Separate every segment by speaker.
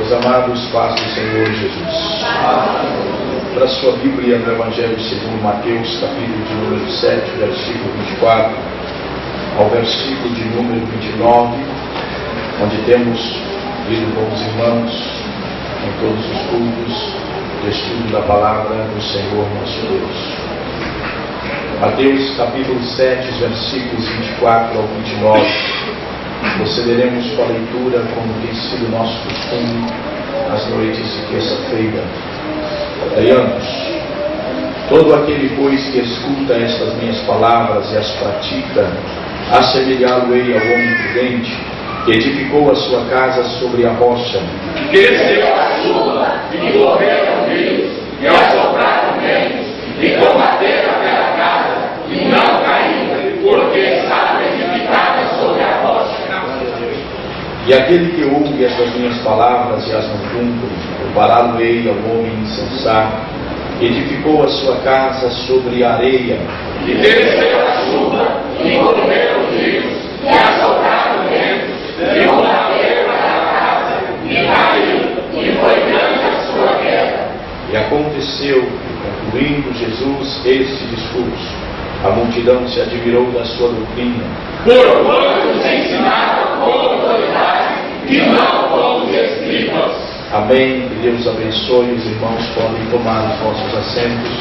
Speaker 1: Meus amados, paz do Senhor Jesus. Para a sua Bíblia, no Evangelho segundo Mateus, capítulo de número 7, versículo 24, ao versículo de número 29, onde temos lido com os irmãos, em todos os cultos, de estudo da palavra do Senhor nosso Deus. Mateus, capítulo 7, versículos 24 ao 29. Procederemos com a leitura, como tem sido nosso costume, nas noites de terça-feira. Leiamos: todo aquele, pois, que escuta estas minhas palavras e as pratica, assemelhá-lo-ei ao homem prudente, que edificou a sua casa sobre a rocha.
Speaker 2: Desceu a chuva, e correram rios, e assopraram ventos, e combateram aquela casa, e não caiu, porque estava edificada sobre a rocha.
Speaker 1: E aquele que ouve estas minhas palavras e as não cumpre, compará-lo-ei ao homem insensato, que edificou a sua casa sobre a areia.
Speaker 2: E desceu a chuva, e correram rios, e assopraram ventos, e combateram aquela casa, e caiu, e foi grande a sua queda.
Speaker 1: E aconteceu, concluindo Jesus este discurso, a multidão se admirou da sua doutrina,
Speaker 2: Porquanto nos ensinava com autoridade, e não com os escribas.
Speaker 1: Amém. Que Deus abençoe. Os irmãos podem tomar os vossos assentos,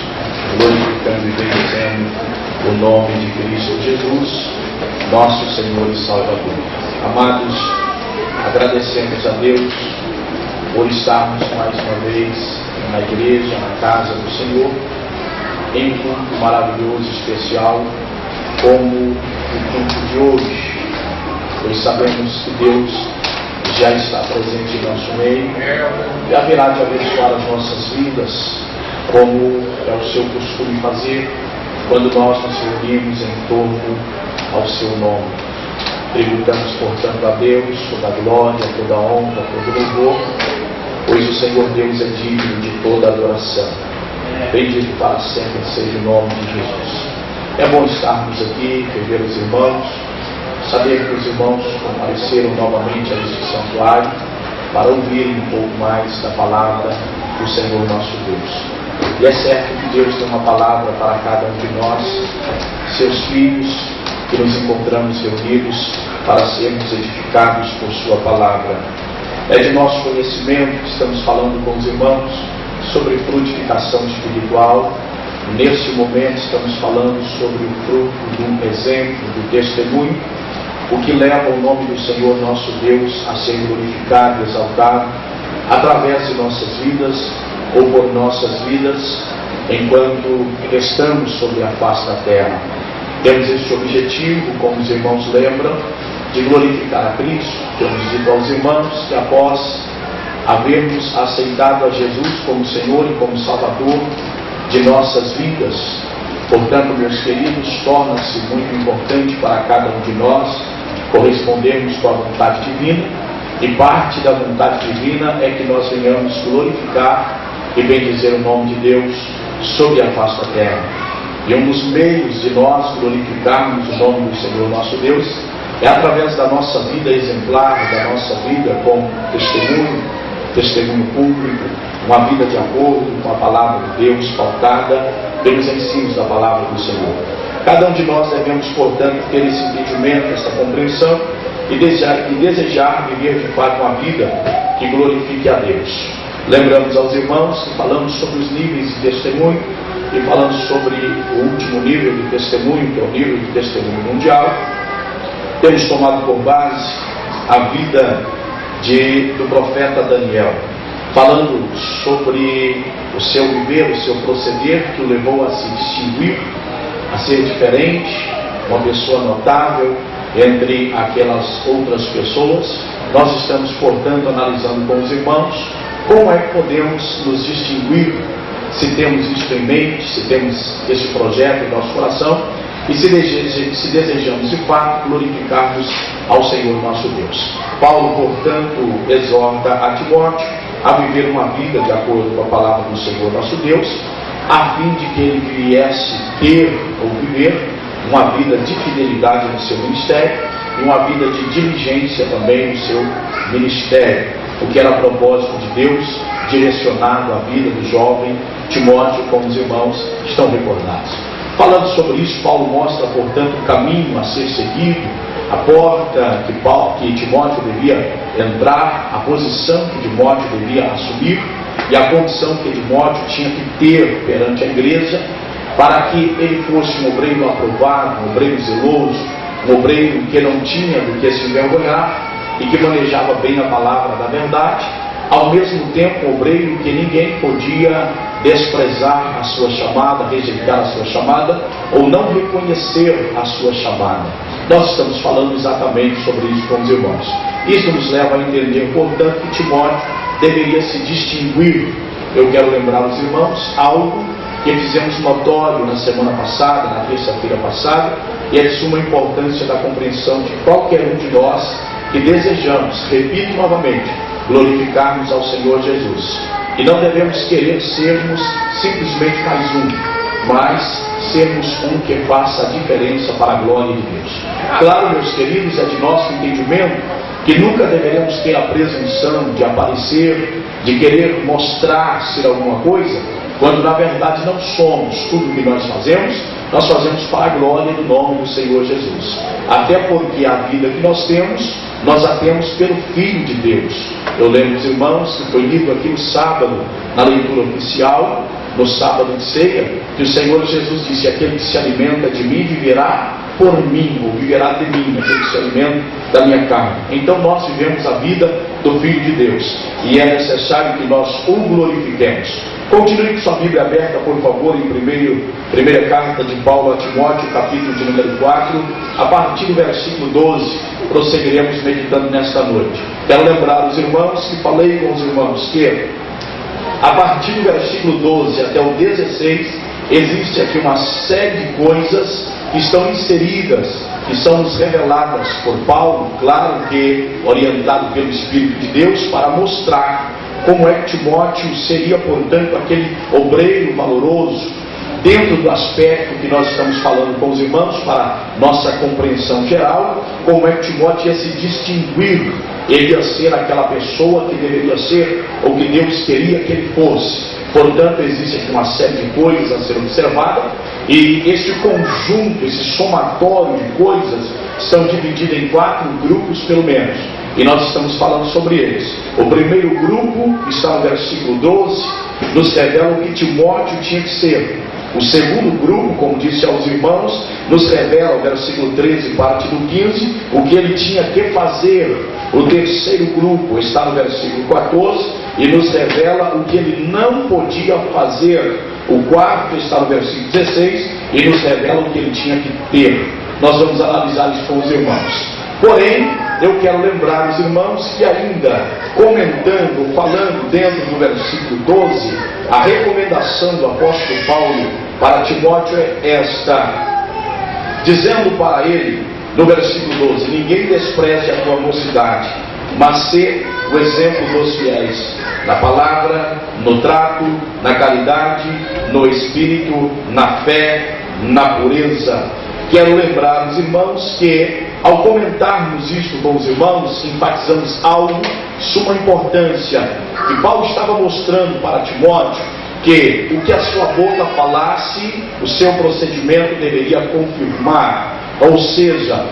Speaker 1: glorificando e bendizendo o nome de Cristo Jesus, nosso Senhor e Salvador. Amados, agradecemos a Deus por estarmos mais uma vez na igreja, na casa do Senhor, em um culto maravilhoso, especial, como o culto de hoje, pois sabemos que Deus já está presente em nosso meio e haverá de abençoar as nossas vidas, como é o seu costume fazer quando nós nos reunimos em torno ao seu nome. Tributamos, portanto, a Deus toda a glória, toda a honra, todo o louvor, pois o Senhor Deus é digno de toda adoração. Bendito para sempre seja o nome de Jesus. É bom estarmos aqui, rever os irmãos, saber que os irmãos compareceram novamente a este santuário para ouvirem um pouco mais da palavra do Senhor nosso Deus. E é certo que Deus tem uma palavra para cada um de nós, seus filhos, que nos encontramos reunidos para sermos edificados por sua palavra. É de nosso conhecimento que estamos falando com os irmãos sobre frutificação espiritual. Nesse momento estamos falando sobre o fruto de um exemplo, do testemunho, o que leva o nome do Senhor nosso Deus a ser glorificado e exaltado através de nossas vidas ou por nossas vidas enquanto estamos sobre a face da terra. Temos este objetivo, como os irmãos lembram, de glorificar a Cristo. Temos dito aos irmãos que após havermos aceitado a Jesus como Senhor e como Salvador de nossas vidas, portanto, meus queridos, torna-se muito importante para cada um de nós correspondermos com a vontade divina, e parte da vontade divina é que nós venhamos glorificar e bendizer o nome de Deus sobre a face da terra. E um dos meios de nós glorificarmos o nome do Senhor nosso Deus é através da nossa vida exemplar, da nossa vida com testemunho público, uma vida de acordo com a palavra de Deus, pautada pelos ensinos da palavra do Senhor. Cada um de nós devemos, portanto, ter esse entendimento, essa compreensão e desejar viver de fato uma vida que glorifique a Deus. Lembramos aos irmãos que falamos sobre os níveis de testemunho e falamos sobre o último nível de testemunho, que é o nível de testemunho mundial. Temos tomado por base a vida do profeta Daniel, falando sobre o seu viver, o seu proceder, que o levou a se distinguir, a ser diferente, uma pessoa notável entre aquelas outras pessoas. Nós estamos, portanto, analisando com os irmãos como é que podemos nos distinguir, se temos isso em mente, se temos esse projeto em nosso coração e se desejamos de fato glorificarmos ao Senhor nosso Deus. Paulo, portanto, exorta a Timóteo a viver uma vida de acordo com a palavra do Senhor nosso Deus, a fim de que ele viesse ter ou viver uma vida de fidelidade no seu ministério e uma vida de diligência também no seu ministério. o que era propósito de Deus, direcionado à vida do jovem Timóteo, como os irmãos estão recordados. Falando sobre isso, Paulo mostra, portanto, o caminho a ser seguido, a porta que Timóteo devia entrar, a posição que Timóteo devia assumir e a condição que Timóteo tinha que ter perante a igreja para que ele fosse um obreiro aprovado, um obreiro zeloso, um obreiro que não tinha do que se envergonhar e que manejava bem a palavra da verdade, ao mesmo tempo um obreiro que ninguém podia desprezar a sua chamada, rejeitar a sua chamada ou não reconhecer a sua chamada. Nós estamos falando exatamente sobre isso com os irmãos. Isso nos leva a entender, portanto, que Timóteo deveria se distinguir. Eu quero lembrar aos irmãos algo que fizemos notório na semana passada, na terça-feira passada, e é de suma importância da compreensão de qualquer um de nós que desejamos, repito novamente, glorificarmos ao Senhor Jesus. E não devemos querer sermos simplesmente mais um, mas sermos um que faça a diferença para a glória de Deus. Claro, meus queridos, é de nosso entendimento que nunca deveremos ter a presunção de aparecer, de querer mostrar ser alguma coisa, quando na verdade não somos. Tudo o que nós fazemos para a glória do nome do Senhor Jesus. Até porque a vida que nós a temos pelo Filho de Deus. Eu lembro, os irmãos, que foi lido aqui no sábado, na leitura oficial, no sábado de ceia, que o Senhor Jesus disse: aquele que se alimenta de mim viverá por mim, ou viverá de mim, aquele que se alimenta da minha carne. Então nós vivemos a vida do Filho de Deus, e é necessário que nós o glorifiquemos. Continue com sua Bíblia aberta, por favor, em primeira carta de Paulo a Timóteo, capítulo de número 4, a partir do versículo 12, prosseguiremos meditando nesta noite. Quero lembrar os irmãos que falei com os irmãos que, a partir do versículo 12 até o 16, existe aqui uma série de coisas que estão inseridas, que são nos reveladas por Paulo, claro que orientado pelo Espírito de Deus, para mostrar como é que Timóteo seria, portanto, aquele obreiro valoroso, dentro do aspecto que nós estamos falando com os irmãos, para nossa compreensão geral, como é que Timóteo ia se distinguir, ele ia ser aquela pessoa que deveria ser, ou que Deus queria que ele fosse. Portanto, existe aqui uma série de coisas a ser observada, e este conjunto, esse somatório de coisas, são divididos em 4 grupos pelo menos, e nós estamos falando sobre eles. O primeiro grupo, que está no versículo 12, nos revela o que Timóteo tinha que ser. O segundo grupo, como disse aos irmãos, nos revela, o versículo 13, parte do 15, o que ele tinha que fazer. O terceiro grupo está no versículo 14 e nos revela o que ele não podia fazer. O quarto está no versículo 16 e nos revela o que ele tinha que ter. Nós vamos analisar isso com os irmãos. Porém, eu quero lembrar os irmãos que ainda comentando, falando dentro do versículo 12, a recomendação do apóstolo Paulo para Timóteo é esta, dizendo para ele, no versículo 12, ninguém despreze a tua mocidade, mas sê o exemplo dos fiéis, na palavra, no trato, na caridade, no espírito, na fé, na pureza. Quero lembrar os irmãos que, ao comentarmos isto com os irmãos, enfatizamos algo de suma importância, que Paulo estava mostrando para Timóteo, que o que a sua boca falasse, o seu procedimento deveria confirmar, ou seja,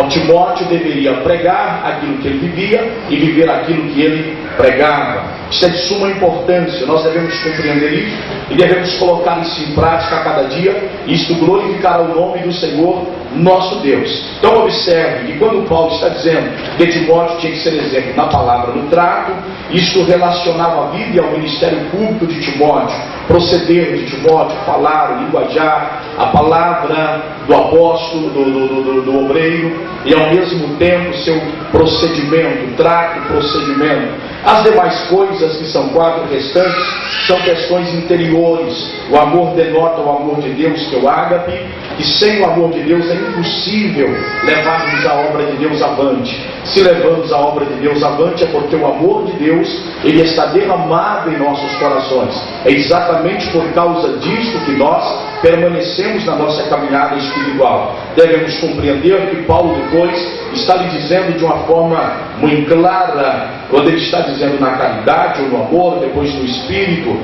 Speaker 1: Timóteo deveria pregar aquilo que ele vivia e viver aquilo que ele pregava. Isso é de suma importância, nós devemos compreender isso e devemos colocar isso em prática a cada dia, e isto glorificará o nome do Senhor nosso Deus. Então observe que quando Paulo está dizendo que Timóteo tinha que ser exemplo na palavra, no trato, isto relacionava a vida e ao ministério público de Timóteo, proceder de Timóteo, falar, o linguajar, a palavra do apóstolo, do obreiro, e ao mesmo tempo seu procedimento, trato, procedimento. As demais coisas, que são 4 restantes, são questões interiores. O amor denota o amor de Deus, que é o ágape, e sem o amor de Deus é impossível levarmos a obra de Deus avante. Se levamos a obra de Deus avante é porque o amor de Deus, ele está derramado em nossos corações. É exatamente por causa disto que nós permanecemos na nossa caminhada espiritual. Devemos compreender que Paulo depois está lhe dizendo de uma forma muito clara, quando ele está dizendo na caridade ou no amor, depois no Espírito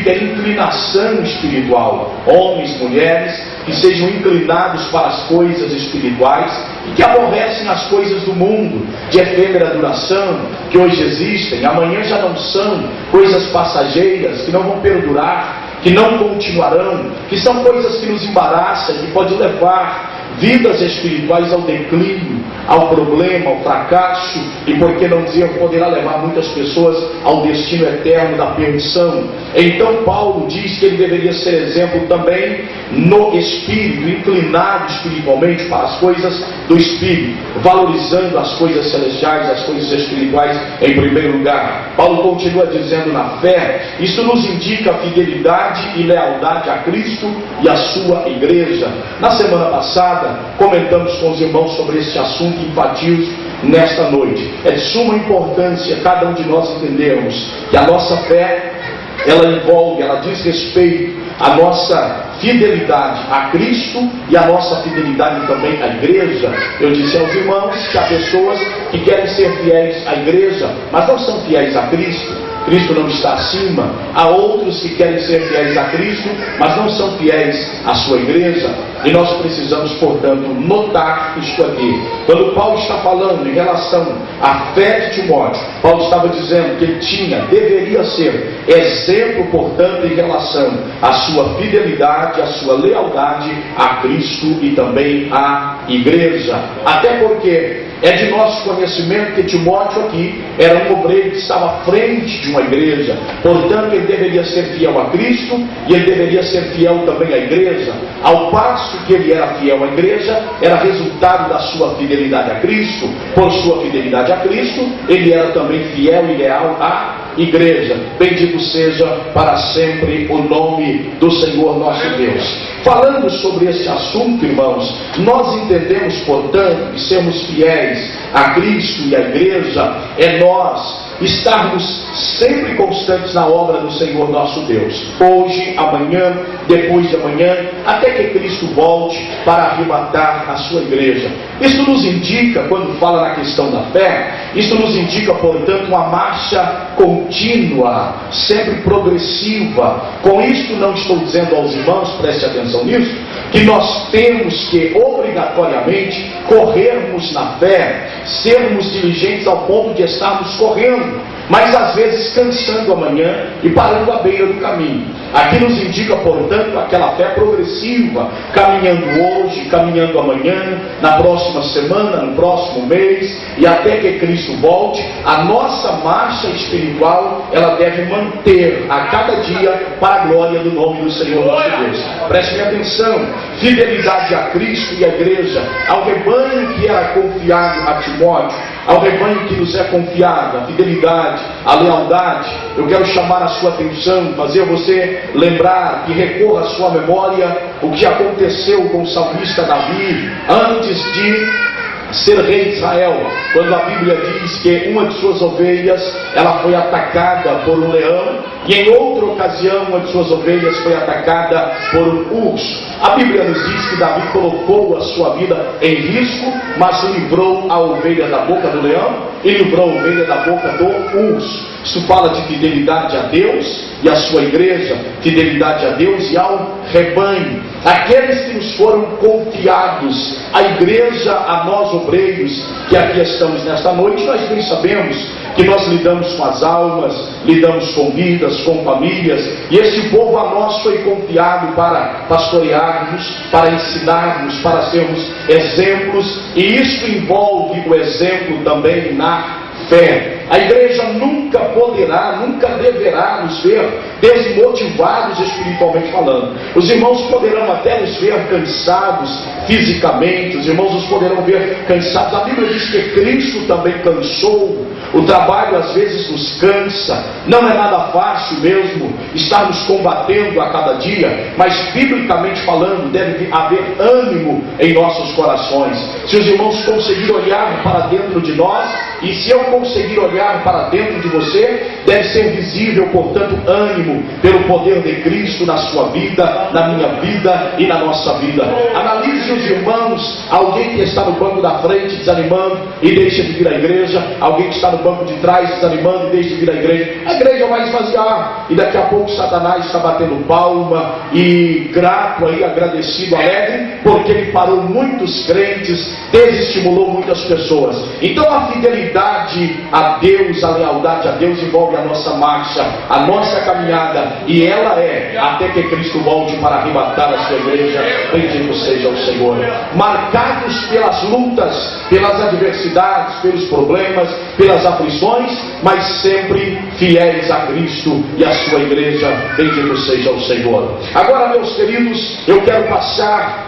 Speaker 1: é inclinação espiritual. Homens, mulheres, que sejam inclinados para as coisas espirituais e que aborrecem as coisas do mundo, de efêmera duração, que hoje existem, amanhã já não são, coisas passageiras, que não vão perdurar, que não continuarão, que são coisas que nos embaraçam, que podem levar vidas espirituais ao declínio, ao problema, ao fracasso, e por que não dizer, poderá levar muitas pessoas ao destino eterno da perdição. Então Paulo diz que ele deveria ser exemplo também no Espírito, inclinado espiritualmente para as coisas do Espírito, valorizando as coisas celestiais, as coisas espirituais em primeiro lugar. Paulo continua dizendo na fé, isso nos indica fidelidade e lealdade a Cristo e a sua igreja. Na semana passada, comentamos com os irmãos sobre este assunto e enfatizamos nesta noite. É de suma importância cada um de nós entendermos que a nossa fé, ela envolve, ela diz respeito à nossa fidelidade a Cristo e a nossa fidelidade também à igreja. Eu disse aos irmãos que há pessoas que querem ser fiéis à igreja, mas não são fiéis a Cristo. Cristo não está acima. Há outros que querem ser fiéis a Cristo, mas não são fiéis à sua igreja. E nós precisamos, portanto, notar isto aqui. Quando Paulo está falando em relação à fé de Timóteo, Paulo estava dizendo que ele deveria ser exemplo, portanto, em relação à sua fidelidade, à sua lealdade a Cristo e também à igreja. Até porque é de nosso conhecimento que Timóteo aqui era um obreiro que estava à frente de uma igreja. Portanto, ele deveria ser fiel a Cristo e ele deveria ser fiel também à igreja. Ao passo que ele era fiel à igreja, era resultado da sua fidelidade a Cristo. Por sua fidelidade a Cristo, ele era também fiel e leal à igreja. Bendito seja para sempre o nome do Senhor nosso Deus. Falando sobre este assunto, irmãos, nós entendemos, portanto, que sermos fiéis a Cristo e à igreja é nós estarmos sempre constantes na obra do Senhor nosso Deus. Hoje, amanhã, depois de amanhã, até que Cristo volte para arrebatar a sua igreja. Isso nos indica, quando fala na questão da fé, isso nos indica, portanto, uma marcha contínua, sempre progressiva. Com isto não estou dizendo aos irmãos, preste atenção nisso, que nós temos que obrigatoriamente corrermos na fé, sermos diligentes ao ponto de estarmos correndo, mas às vezes cansando amanhã e parando à beira do caminho. Aqui nos indica, portanto, aquela fé progressiva, caminhando hoje, caminhando amanhã, na próxima semana, no próximo mês, e até que Cristo volte. A nossa marcha espiritual, ela deve manter a cada dia para a glória do nome do Senhor nosso Deus. Prestem atenção, fidelidade a Cristo e à igreja, ao rebanho que era confiado a Timóteo, ao rebanho que nos é confiado, a fidelidade, a lealdade. Eu quero chamar a sua atenção, fazer você lembrar, que recorra à sua memória o que aconteceu com o salmista Davi antes de ser rei de Israel, quando a Bíblia diz que uma de suas ovelhas ela foi atacada por um leão, e em outra ocasião uma de suas ovelhas foi atacada por um urso. A Bíblia nos diz que Davi colocou a sua vida em risco, mas livrou a ovelha da boca do leão e livrou a ovelha da boca do urso. Isso fala de fidelidade a Deus e a sua igreja, fidelidade a Deus e ao rebanho. Aqueles que nos foram confiados, a igreja, a nós obreiros que aqui estamos nesta noite, nós bem sabemos que nós lidamos com as almas, lidamos com vidas, com famílias, e este povo a nós foi confiado para pastorearmos, para ensinarmos, para sermos exemplos, e isso envolve o exemplo também na fé. A igreja nunca poderá, nunca deverá nos ver desmotivados espiritualmente falando. Os irmãos poderão até nos ver cansados fisicamente, os irmãos nos poderão ver cansados. A Bíblia diz que Cristo também cansou. O trabalho às vezes nos cansa, não é nada fácil mesmo estarmos combatendo a cada dia, mas biblicamente falando deve haver ânimo em nossos corações. Se os irmãos conseguirem olhar para dentro de nós, e se eu conseguir olhar olhar para dentro de você, deve ser visível, portanto, ânimo pelo poder de Cristo na sua vida, na minha vida e na nossa vida. Analise os irmãos, alguém que está no banco da frente desanimando e deixa de vir à igreja, alguém que está no banco de trás desanimando e deixa de vir à igreja. A igreja vai esvaziar e daqui a pouco Satanás está batendo palma e grato aí, agradecido, alegre, porque ele parou muitos crentes, desestimulou muitas pessoas. Então a fidelidade a Deus, a lealdade a Deus envolve a nossa marcha, a nossa caminhada, e ela é até que Cristo volte para arrebatar a sua igreja. Bendito seja o Senhor. Marcados pelas lutas, pelas adversidades, pelos problemas, pelas aflições, mas sempre fiéis a Cristo e a sua igreja. Bendito seja o Senhor. Agora, meus queridos, eu quero passar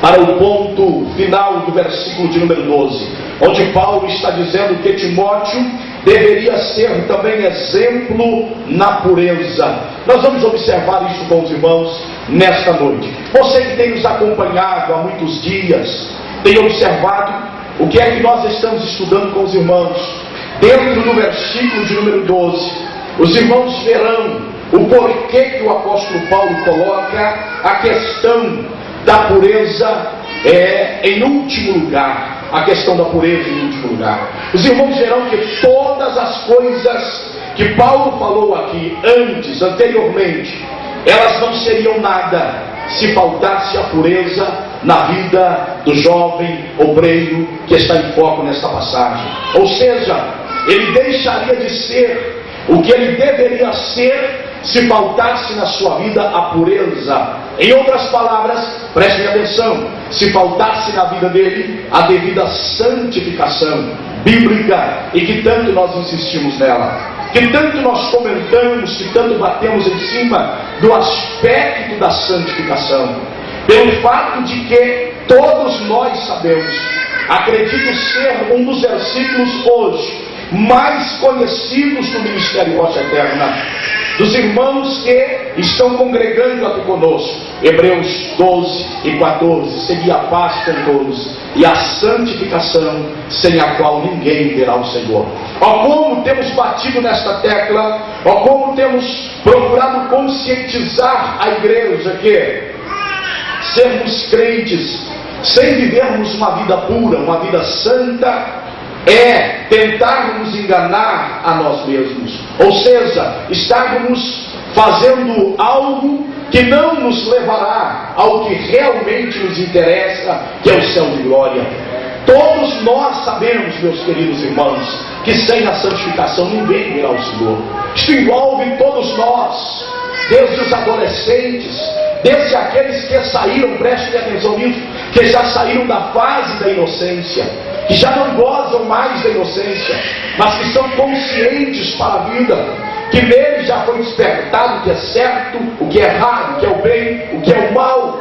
Speaker 1: para o ponto final do versículo de número 12, onde Paulo está dizendo que Timóteo deveria ser também exemplo na pureza. Nós vamos observar isso com os irmãos nesta noite. Você que tem nos acompanhado há muitos dias, tem observado o que é que nós estamos estudando com os irmãos. Dentro do versículo de número 12, os irmãos verão o porquê que o apóstolo Paulo coloca a questão da pureza em último lugar. A questão da pureza em último lugar. Os irmãos verão que todas as coisas que Paulo falou aqui anteriormente, elas não seriam nada se faltasse a pureza na vida do jovem obreiro que está em foco nesta passagem. Ou seja, ele deixaria de ser o que ele deveria ser se faltasse na sua vida a pureza. Em outras palavras, prestem atenção, se faltasse na vida dele a devida santificação bíblica, e que tanto nós insistimos nela, que tanto nós comentamos, que tanto batemos em cima do aspecto da santificação, pelo fato de que todos nós sabemos, acredito ser um dos versículos hoje mais conhecidos do Ministério Rocha Eterna, dos irmãos que estão congregando aqui conosco. Hebreus 12 e 14, segui a paz com todos e a santificação, sem a qual ninguém verá o Senhor. Ó, como temos batido nesta tecla, ó, como temos procurado conscientizar a igreja que sermos crentes sem vivermos uma vida pura, uma vida santa, é tentarmos enganar a nós mesmos. Ou seja, estarmos fazendo algo que não nos levará ao que realmente nos interessa, que é o céu de glória. Todos nós sabemos, meus queridos irmãos, que sem a santificação ninguém verá o Senhor. Isto envolve todos nós, desde os adolescentes, desde aqueles que saíram, prestem atenção nisso, que já saíram da fase da inocência, que já não gozam mais da inocência, mas que são conscientes para a vida, que nele já foi despertado o que é certo, o que é errado, o que é o bem, o que é o mal.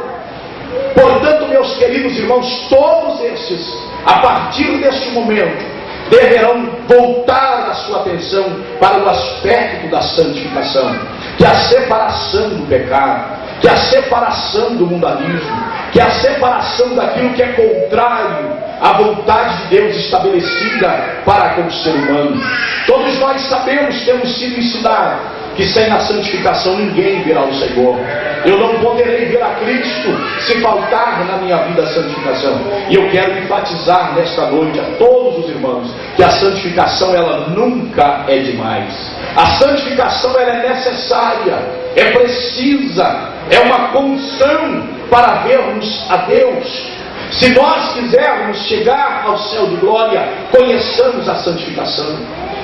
Speaker 1: Portanto, meus queridos irmãos, todos estes, a partir deste momento, deverão voltar a sua atenção para o aspecto da santificação, que é a separação do pecado, que é a separação do mundanismo, que é a separação daquilo que é contrário à vontade de Deus estabelecida para com o ser humano. Todos nós sabemos, temos sido ensinados, que sem a santificação ninguém verá o Senhor. Eu não poderei ver a Cristo se faltar na minha vida a santificação. E eu quero enfatizar nesta noite a todos os irmãos que a santificação, ela nunca é demais. A santificação, ela é necessária, é precisa, é uma condição para vermos a Deus. Se nós quisermos chegar ao céu de glória, conheçamos a santificação.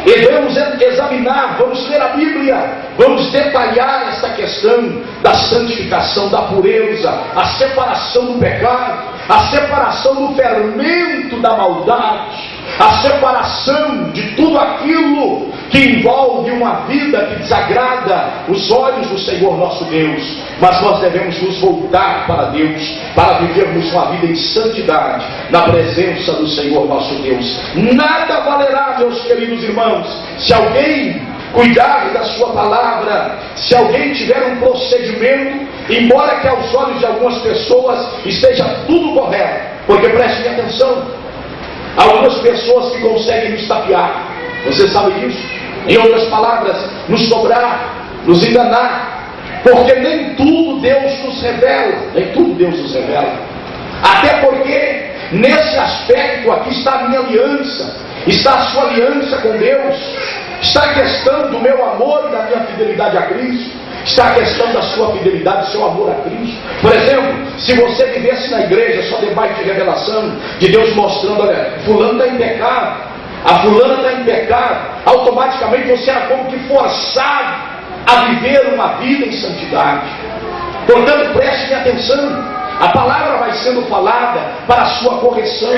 Speaker 1: E vamos examinar, vamos ler a Bíblia, vamos detalhar esta questão da santificação, da pureza, a separação do pecado, a separação do fermento da maldade, a separação de tudo aquilo que envolve uma vida que desagrada os olhos do Senhor nosso Deus. Mas nós devemos nos voltar para Deus, para vivermos uma vida em santidade, na presença do Senhor nosso Deus. Nada valerá, meus queridos irmãos, se alguém cuidar da sua palavra, se alguém tiver um procedimento, embora que aos olhos de algumas pessoas esteja tudo correto, porque prestem atenção, algumas pessoas que conseguem nos tapear, Você sabe disso? Em outras palavras, nos cobrar, nos enganar, porque nem tudo Deus nos revela, nem tudo Deus nos revela. Até porque nesse aspecto aqui está a minha aliança, está a sua aliança com Deus, está a questão do meu amor e da minha fidelidade a Cristo, está a questão da sua fidelidade, do seu amor a Cristo. Por exemplo, se você vivesse na igreja só debaixo de revelação, de Deus mostrando, olha, fulano está em pecado, a fulana está em pecado, automaticamente você era como que forçado a viver uma vida em santidade. Portanto, preste atenção, a palavra vai sendo falada para a sua correção,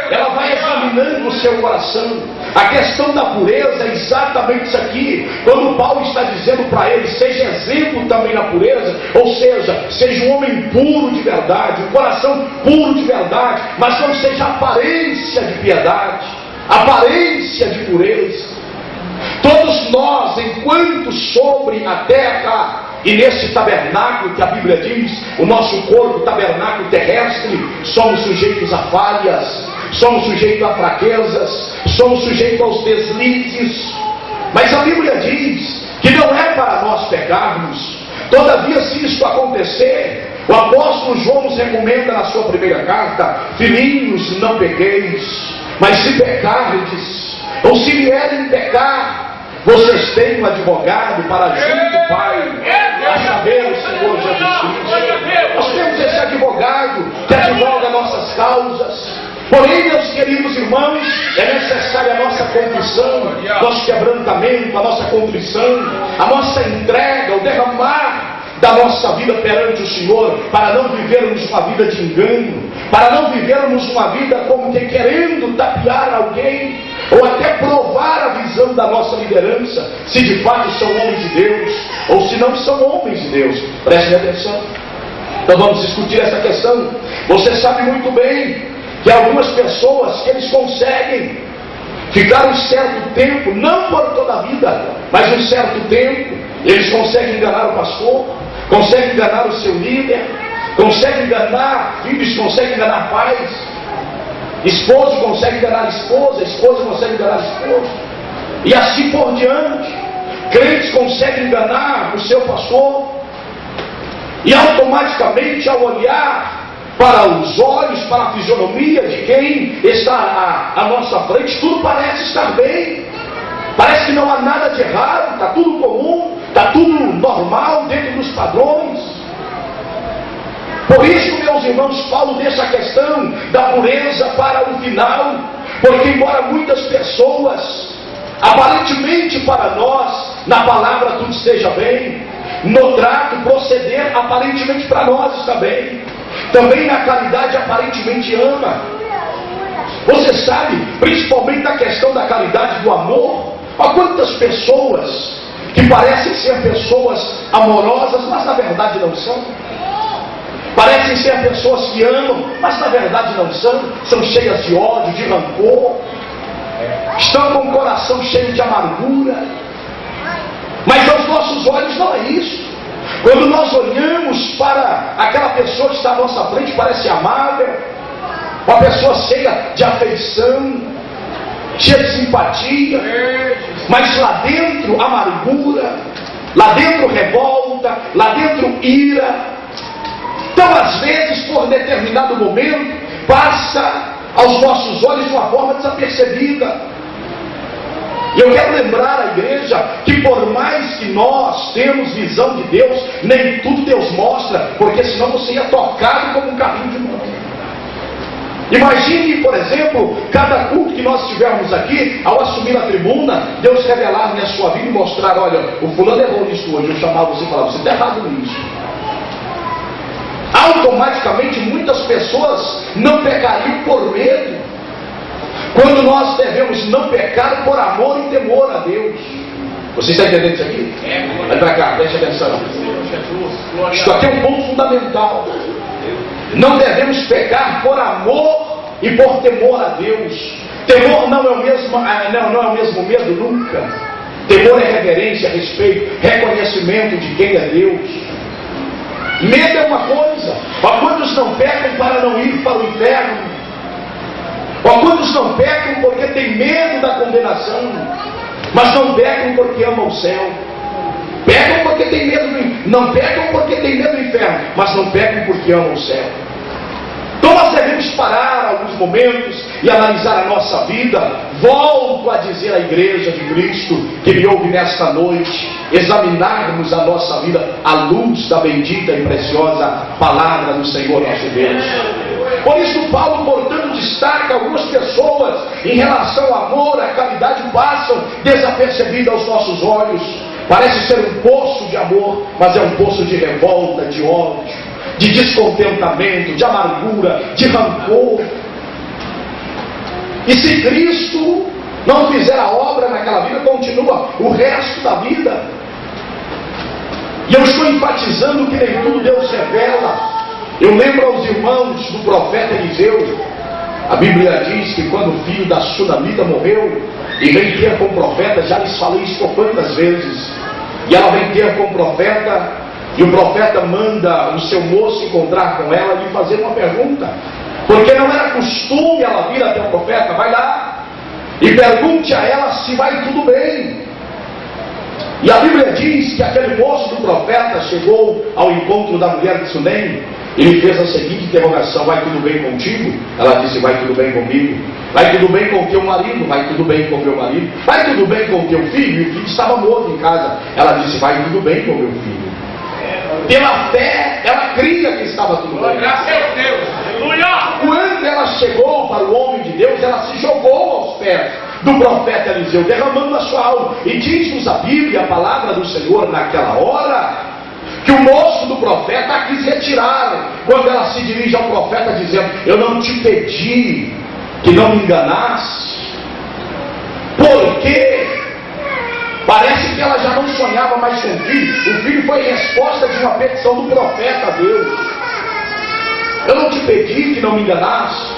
Speaker 1: ela vai examinando o seu coração. A questão da pureza é exatamente isso aqui, quando Paulo está dizendo para ele, seja exemplo também na pureza, ou seja um homem puro de verdade, um coração puro de verdade, mas não seja aparência de piedade, aparência de pureza. Todos nós, enquanto sobre a terra e nesse tabernáculo que a Bíblia diz, o nosso corpo, tabernáculo terrestre, somos sujeitos a falhas, somos sujeitos a fraquezas, somos sujeitos aos deslizes, mas a Bíblia diz que não é para nós pecarmos. Todavia, se isto acontecer, o apóstolo João nos recomenda na sua primeira carta: filhinhos, não pequeis, mas se pecardes, ou se vierem pecar, vocês têm um advogado para junto do Pai, a saber, o Senhor Jesus Cristo. Nós temos esse advogado que advoga nossas causas. Porém, meus queridos irmãos, é necessária a nossa confissão, nosso quebrantamento, a nossa contrição, a nossa entrega, o derramar da nossa vida perante o Senhor, para não vivermos uma vida de engano, para não vivermos uma vida como que querendo tapear alguém, ou até provar a visão da nossa liderança, se de fato são homens de Deus, ou se não são homens de Deus. Prestem atenção. Então vamos discutir essa questão. Você sabe muito bem que algumas pessoas, que eles conseguem ficar um certo tempo, não por toda a vida, mas um certo tempo, eles conseguem enganar o pastor, conseguem enganar o seu líder, conseguem enganar filhos, conseguem enganar pais, esposo consegue enganar esposa, esposa consegue enganar esposo, e assim por diante. Crentes conseguem enganar o seu pastor, e automaticamente, ao olhar para os olhos, para a fisionomia de quem está à nossa frente, tudo parece estar bem, parece que não há nada de errado, está tudo comum, está tudo normal dentro dos padrões. Por isso, meus irmãos, Paulo deixa a questão da pureza para o final, porque embora muitas pessoas, aparentemente para nós, na palavra tudo esteja bem, no trato, proceder, aparentemente para nós está bem, também na caridade aparentemente ama. Você sabe, principalmente na questão da caridade, do amor, há quantas pessoas que parecem ser pessoas amorosas, mas na verdade não são. Parecem ser pessoas que amam, mas na verdade não são. São cheias de ódio, de rancor, estão com o coração cheio de amargura. Mas aos nossos olhos não é isso. Quando nós olhamos para aquela pessoa que está à nossa frente, parece amável, uma pessoa cheia de afeição, cheia de simpatia, mas lá dentro amargura, lá dentro revolta, lá dentro ira. Então, às vezes, por determinado momento, passa aos nossos olhos de uma forma desapercebida. E eu quero lembrar a igreja que por mais que nós temos visão de Deus, nem tudo Deus mostra, porque senão você ia tocado como um carrinho de mão. Imagine, por exemplo, cada culto que nós tivermos aqui, ao assumir a tribuna, Deus revelar na sua vida e mostrar: olha, o fulano errou nisso hoje, eu chamava você e falava, você está errado nisso. Automaticamente muitas pessoas não pecariam por medo, quando nós devemos não pecar por amor e temor a Deus. Você está entendendo isso aqui? Vai para cá, preste atenção. Isto aqui é um ponto fundamental. Não devemos pecar por amor e por temor a Deus. Temor não é o mesmo medo nunca. Temor é reverência, respeito, reconhecimento de quem é Deus. Medo é uma coisa. Há quantos não pecam para não ir para o inferno? Há quantos Muitos não pecam porque têm medo da condenação, mas não pecam porque amam o céu. Pecam porque têm medo não pecam porque têm medo do inferno, mas não pecam porque amam o céu. Então nós devemos parar alguns momentos e analisar a nossa vida. Volto a dizer à igreja de Cristo que me ouve nesta noite, examinarmos a nossa vida à luz da bendita e preciosa palavra do Senhor nosso Deus. Por isso Paulo, portanto, destaca algumas pessoas em relação ao amor, à caridade, passam desapercebidas aos nossos olhos. Parece ser um poço de amor, mas é um poço de revolta, de ódio, de descontentamento, de amargura, de rancor. E se Cristo não fizer a obra naquela vida, continua o resto da vida. E eu estou enfatizando que nem tudo Deus revela. Eu lembro aos irmãos do profeta Eliseu. A Bíblia diz que quando o filho da Sunamita morreu, e vem ter com o profeta, já lhes falei isso quantas vezes, e ela vem ter com o profeta, e o profeta manda o seu moço encontrar com ela e lhe fazer uma pergunta, porque não era costume ela vir até o profeta. Vai lá e pergunte a ela se vai tudo bem. E a Bíblia diz que aquele moço do profeta chegou ao encontro da mulher de Sunem e lhe fez a seguinte interrogação: vai tudo bem contigo? Ela disse: vai tudo bem comigo. Vai tudo bem com o teu marido? Vai tudo bem com o meu marido. Vai tudo bem com o teu filho? E o filho estava morto em casa. Ela disse: vai tudo bem com o meu filho. Pela fé, ela cria que estava tudo bem.
Speaker 2: Graças a Deus. Aleluia.
Speaker 1: Quando ela chegou para o homem de Deus, ela se jogou aos pés do profeta Eliseu, derramando a sua alma. E diz-nos a Bíblia, a palavra do Senhor, naquela hora, que o moço do profeta a quis retirar. Quando ela se dirige ao profeta dizendo: eu não te pedi que não me enganasse. Por quê? Parece que ela já não sonhava mais com o filho. O filho foi resposta de uma petição do profeta a Deus. Eu não te pedi que não me enganasse.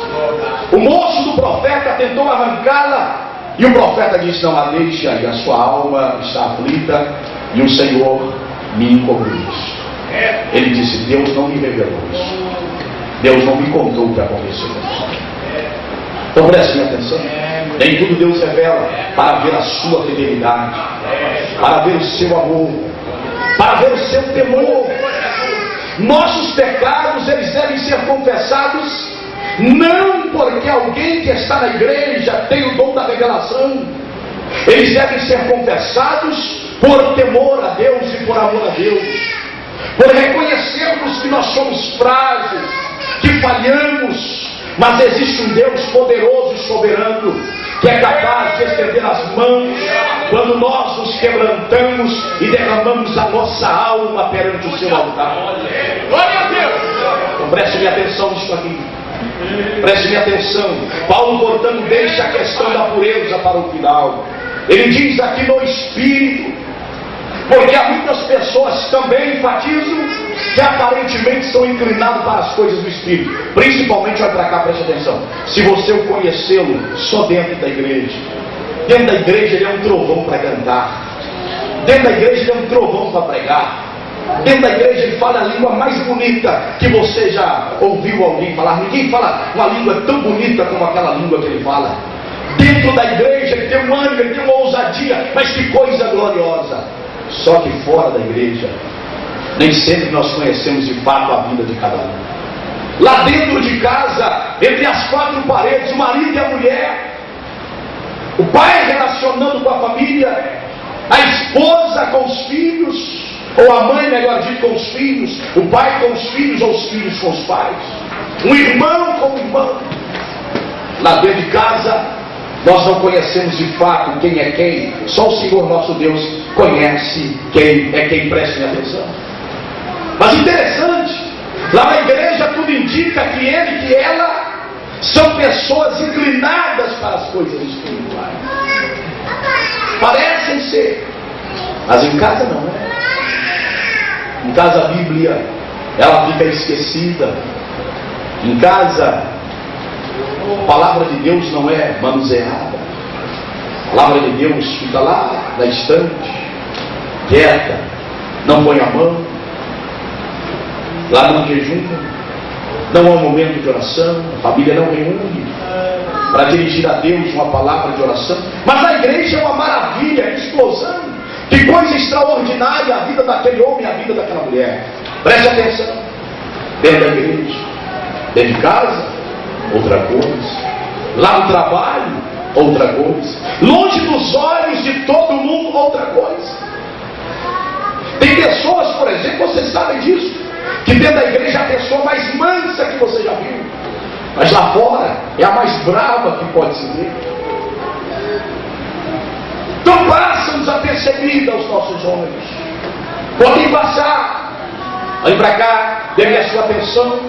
Speaker 1: O moço do profeta tentou arrancá-la, e o profeta disse: não a deixe aí, a sua alma está aflita e o Senhor me encobriu isso. Ele disse: Deus não me revelou isso. Deus não me contou o que aconteceu. Então prestem atenção. Nem tudo Deus revela para ver a sua fidelidade, para ver o seu amor, para ver o seu temor. Nossos pecados, eles devem ser confessados, não porque alguém que está na igreja tem o dom da revelação. Eles devem ser confessados por temor a Deus e por amor a Deus, por reconhecermos que nós somos frágeis, que falhamos, mas existe um Deus poderoso e soberano, que é capaz de estender as mãos quando nós nos quebrantamos e derramamos a nossa alma perante o seu altar.
Speaker 2: Glória a Deus.
Speaker 1: Então preste-me atenção nisso aqui. Preste-me atenção. Paulo, portanto, deixa a questão da pureza para o final. Ele diz aqui no Espírito, porque há muitas pessoas também enfatizam que aparentemente são inclinados para as coisas do Espírito. Principalmente, olha para cá, preste atenção. Se você o conhecê-lo só dentro da igreja. Dentro da igreja ele é um trovão para cantar. Dentro da igreja ele é um trovão para pregar. Dentro da igreja ele fala a língua mais bonita que você já ouviu alguém falar. Ninguém fala uma língua tão bonita como aquela língua que ele fala. Dentro da igreja ele tem um ânimo, ele tem uma ousadia, mas que coisa gloriosa. Só que fora da igreja, nem sempre nós conhecemos de fato a vida de cada um. Lá dentro de casa, entre as quatro paredes, o marido e a mulher, o pai relacionando com a família, a esposa com os filhos, ou a mãe, melhor dito, com os filhos, o pai com os filhos, ou os filhos com os pais, um irmão com o irmão. Lá dentro de casa, nós não conhecemos de fato quem é quem. Só o Senhor nosso Deus conhece quem é quem. Preste atenção. Mas interessante, lá na igreja tudo indica que ele e ela são pessoas inclinadas para as coisas espirituais. Parecem ser, mas em casa não é. Em casa a Bíblia, ela fica esquecida. Em casa, a palavra de Deus não é manuseada. A palavra de Deus fica lá na estante, quieta, não põe a mão. Lá não jejum, não há um momento de oração, a família não reúne. para dirigir a Deus uma palavra de oração. Mas na igreja é uma maravilha, é explosão. Que coisa extraordinária a vida daquele homem, a vida daquela mulher. Preste atenção. Dentro da igreja, dentro de casa, outra coisa. Lá no trabalho, outra coisa. Longe dos olhos de todo mundo, outra coisa. Tem pessoas, por exemplo, vocês sabem disso, que dentro da igreja é a pessoa mais mansa que você já viu, mas lá fora é a mais brava que pode se ver. Então passa desapercebida aos nossos olhos. Podem passar. Olhem para cá, dê-me a sua atenção.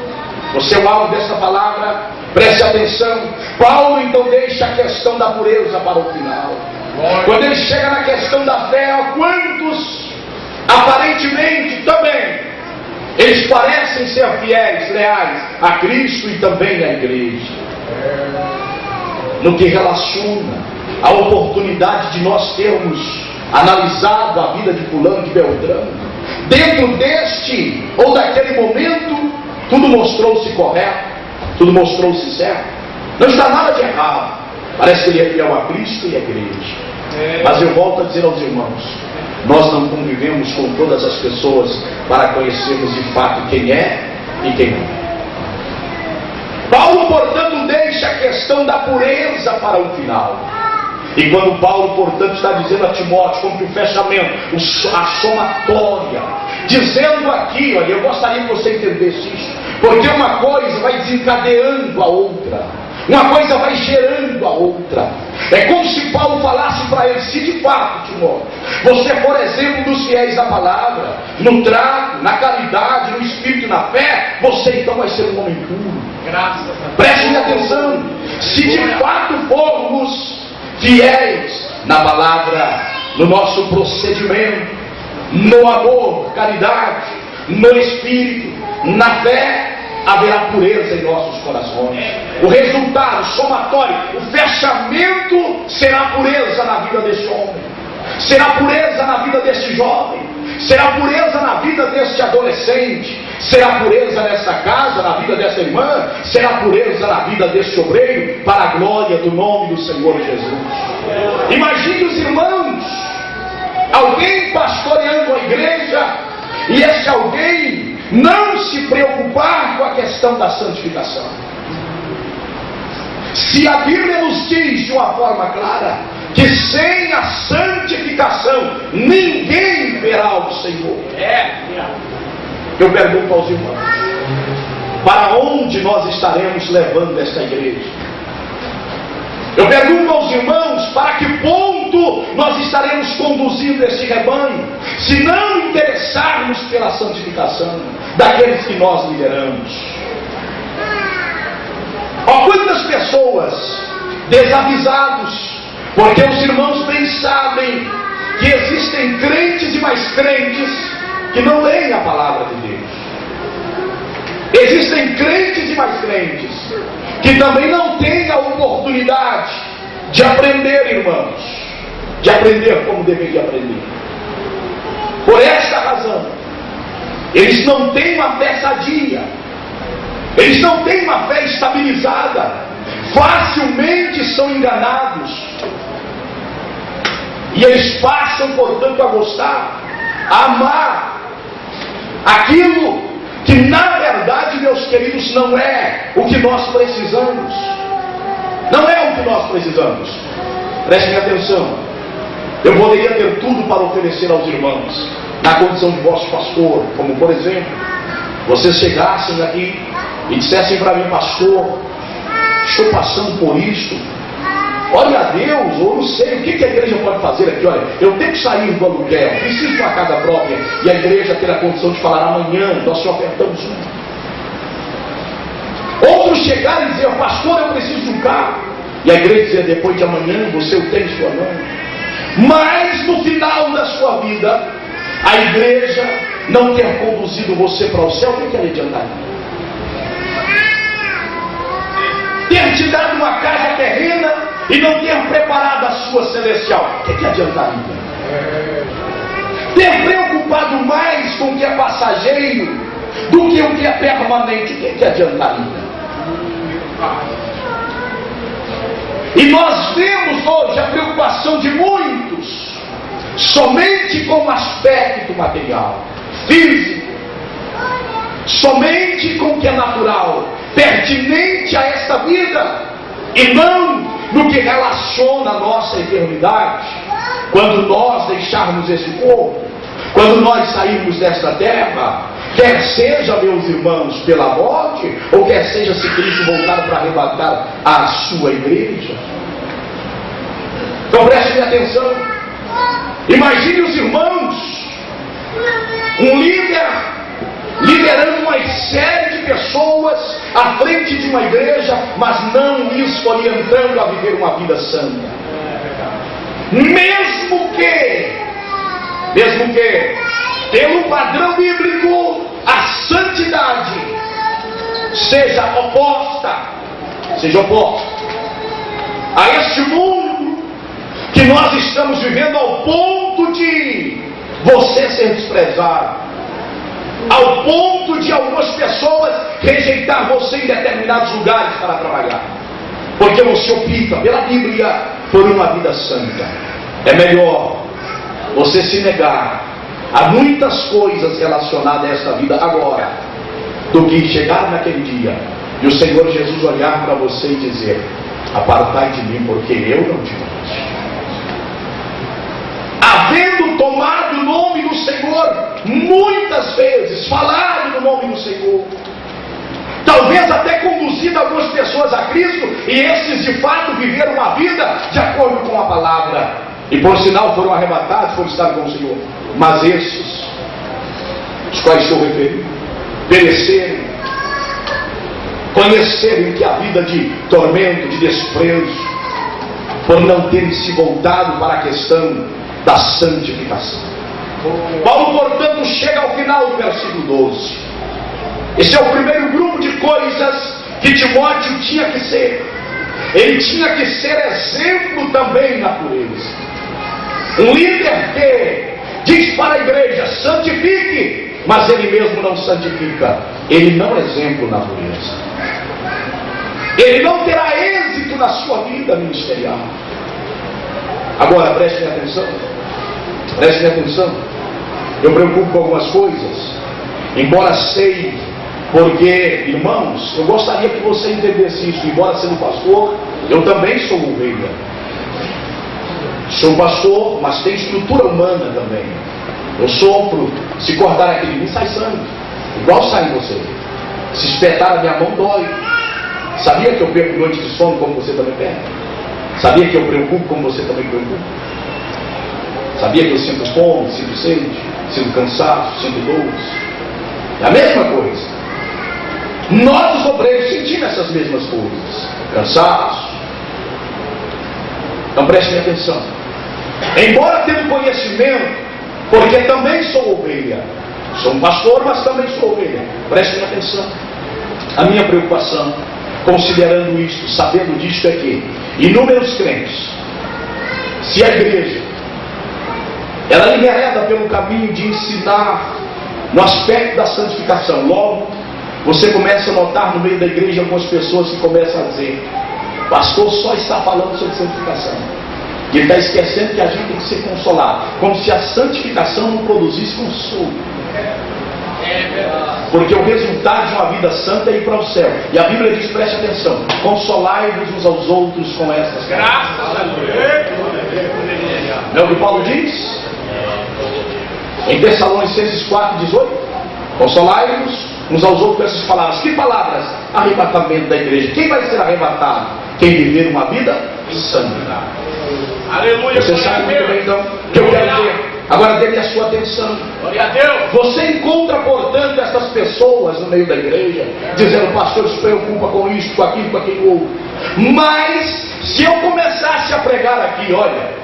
Speaker 1: Você é o alvo dessa palavra, preste atenção. Paulo então deixa a questão da pureza para o final. Quando ele chega na questão da fé, ó, quantos aparentemente também eles parecem ser fiéis, leais a Cristo e também à igreja. No que relaciona a oportunidade de nós termos analisado a vida de fulano, de Beltrano, dentro deste ou daquele momento, tudo mostrou-se correto, tudo mostrou-se certo. Não está nada de errado. Parece que ele é fiel a Cristo e à igreja. Mas eu volto a dizer aos irmãos, nós não convivemos com todas as pessoas para conhecermos de fato quem é e quem não é. Paulo, portanto, deixa a questão da pureza para o final. E quando Paulo, portanto, está dizendo a Timóteo, como que o fechamento, a somatória, dizendo aqui, olha, eu gostaria que você entendesse isso, porque uma coisa vai desencadeando a outra, uma coisa vai gerando a outra. É como se Paulo falasse para ele, se de fato, Timóteo, você for exemplo dos fiéis da palavra, no trato, na caridade, no espírito e na fé, você então vai ser um homem puro. Preste atenção, se de fato formos fiéis na palavra, no nosso procedimento, no amor, caridade, no espírito, na fé, haverá pureza em nossos corações. O resultado, o somatório, o fechamento será pureza na vida desse homem, será pureza na vida desse jovem, será pureza na vida desse adolescente, será pureza nessa casa, na vida dessa irmã, será pureza na vida desse obreiro, para a glória do nome do Senhor Jesus. Imagine os irmãos, alguém pastoreando a igreja, e esse alguém não se preocupar com a questão da santificação. Se a Bíblia nos diz de uma forma clara que sem a santificação ninguém verá o Senhor, eu pergunto aos irmãos, para onde nós estaremos levando esta igreja? Eu pergunto aos irmãos, para que ponto nós estaremos conduzindo este rebanho, se não interessarmos pela santificação daqueles que nós lideramos? Ó, quantas pessoas desavisados, porque os irmãos bem sabem que existem crentes e mais crentes que não leem a palavra de Deus. Existem crentes e mais crentes que também não têm a oportunidade de aprender, irmãos, de aprender como deveria aprender. Por esta razão, eles não têm uma fé sadia, eles não têm uma fé estabilizada, facilmente são enganados, e eles passam, portanto, a gostar, a amar aquilo que na verdade, meus queridos, não é o que nós precisamos. Não é o que nós precisamos. Prestem atenção. Eu poderia ter tudo para oferecer aos irmãos, na condição de vosso pastor, como por exemplo, vocês chegassem aqui e dissessem para mim, pastor, estou passando por isto, olha a Deus, ou não sei, o que a igreja pode fazer aqui? Olha, eu tenho que sair do aluguel, preciso de uma casa própria, e a igreja ter a condição de falar, amanhã nós te ofertamos um. Outros chegarem e dizer, pastor, eu preciso de um carro, e a igreja dizer, depois de amanhã você o tem em sua mão. Mas no final da sua vida, a igreja não ter conduzido você para o céu, o que lhe adiantaria? Ter te dado uma casa terrena e não ter preparado a sua celestial, o que adiantaria? Ter preocupado mais com o que é passageiro do que o que é permanente, o que adiantaria? E nós vemos hoje a preocupação de muitos somente com o aspecto material, físico, somente com o que é natural, pertinente a esta vida, e não no que relaciona a nossa eternidade. Quando nós deixarmos esse corpo, quando nós sairmos desta terra, quer seja, meus irmãos, pela morte, ou quer seja se Cristo voltar para arrebatar a sua igreja. Então prestem atenção. Imagine os irmãos, um líder liderando uma série de pessoas à frente de uma igreja, mas não os orientando a viver uma vida santa. Mesmo que, pelo padrão bíblico, a santidade seja oposta a este mundo que nós estamos vivendo, ao ponto de você ser desprezado, ao ponto de algumas pessoas rejeitar você em determinados lugares para trabalhar, porque você opta pela Bíblia por uma vida santa. É melhor você se negar a muitas coisas relacionadas a esta vida agora, do que chegar naquele dia e o Senhor Jesus olhar para você e dizer: apartai de mim, porque eu não te conheço. Havendo tomado o nome do Senhor muitas vezes, falado no nome do Senhor, talvez até conduzido algumas pessoas a Cristo, e esses de fato viveram uma vida de acordo com a palavra, e por sinal foram arrebatados, foram estar com o Senhor. Mas esses, os quais estou referindo, pereceram, conheceram que a vida de tormento, de desprezo, por não terem se voltado para a questão da santificação. Paulo, portanto, chega ao final do versículo 12. Esse é o primeiro grupo de coisas que Timóteo tinha que ser. Ele tinha que ser exemplo também na pureza. Um líder que diz para a igreja: santifique, mas ele mesmo não santifica. Ele não é exemplo na pureza. Ele não terá êxito na sua vida ministerial. Agora prestem atenção. Prestem atenção. Eu preocupo com algumas coisas, embora sei, porque, irmãos, eu gostaria que você entendesse isso. Embora sendo pastor, eu também sou ovelha. Sou pastor, mas tem estrutura humana também. Eu sopro, se cortar aqui de mim, sai sangue, igual sai em você. Se espetar a minha mão, dói. Sabia que eu perco noites de sono como você também perde? Sabia que eu preocupo como você também preocupa? Sabia que eu sinto fome, sinto sede, sinto cansaço, sinto dores? É a mesma coisa. Nós, os obreiros, sentimos essas mesmas coisas. Cansaço. Então prestem atenção. Embora tendo conhecimento, porque também sou ovelha, sou um pastor, mas também sou ovelha. Prestem atenção. A minha preocupação, considerando isto, sabendo disto, é que inúmeros crentes, se a igreja ela envereda pelo caminho de ensinar no aspecto da santificação, logo você começa a notar no meio da igreja algumas pessoas que começam a dizer: o pastor só está falando sobre santificação, e ele está esquecendo que a gente tem que ser consolado, como se a santificação não produzisse consolo. Porque o resultado de uma vida santa é ir para o céu. E a Bíblia diz, preste atenção: consolai-vos uns aos outros com estas graças. Não é o que Paulo diz? Em Tessalonicenses 4:18: consolai-vos uns aos outros com essas palavras. Que palavras? Arrebatamento da igreja. Quem vai ser arrebatado? Quem viver uma vida santa. Aleluia. Você sabe muito bem então o que eu quero dizer. Agora dê-me a sua atenção. Glória a Deus. Você encontra, portanto, essas pessoas no meio da igreja dizendo: o pastor se preocupa com isso, com aquilo, com aquilo outro. Mas se eu começasse a pregar aqui, olha,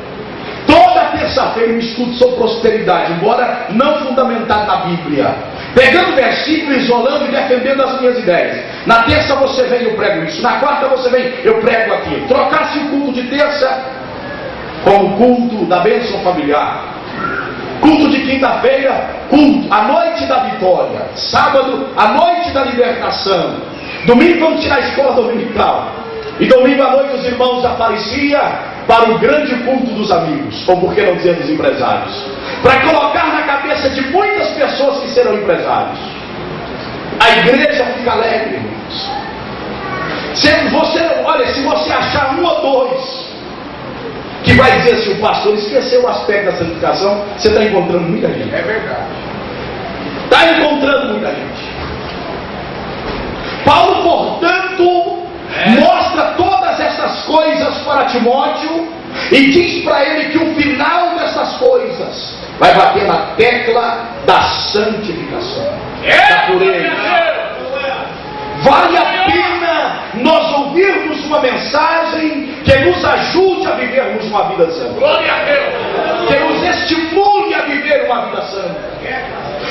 Speaker 1: toda terça-feira um estudo sobre prosperidade, embora não fundamentado na Bíblia, pegando versículo, isolando e defendendo as minhas ideias. Na terça você vem, eu prego isso. Na quarta você vem, eu prego aquilo. Trocasse o culto de terça com o culto da bênção familiar, culto de quinta-feira, culto a noite da vitória, sábado a noite da libertação, domingo vamos tirar a escola dominical. E domingo à noite os irmãos apareciam para o grande culto dos amigos, ou por que não dizer dos empresários, para colocar na cabeça de muitas pessoas que serão empresários. A igreja fica alegre, irmãos. Se você achar um ou dois que vai dizer assim, o pastor esqueceu o aspecto da santificação, você está encontrando muita gente.
Speaker 2: É verdade.
Speaker 1: Está encontrando muita gente. Paulo, portanto, mostra todas essas coisas para Timóteo e diz para ele que o final dessas coisas vai bater na tecla da santificação, da pureza. Vale a pena nós ouvirmos uma mensagem que nos ajude a vivermos uma vida santa,
Speaker 2: Glória a Deus.
Speaker 1: que nos estimule a viver uma vida santa,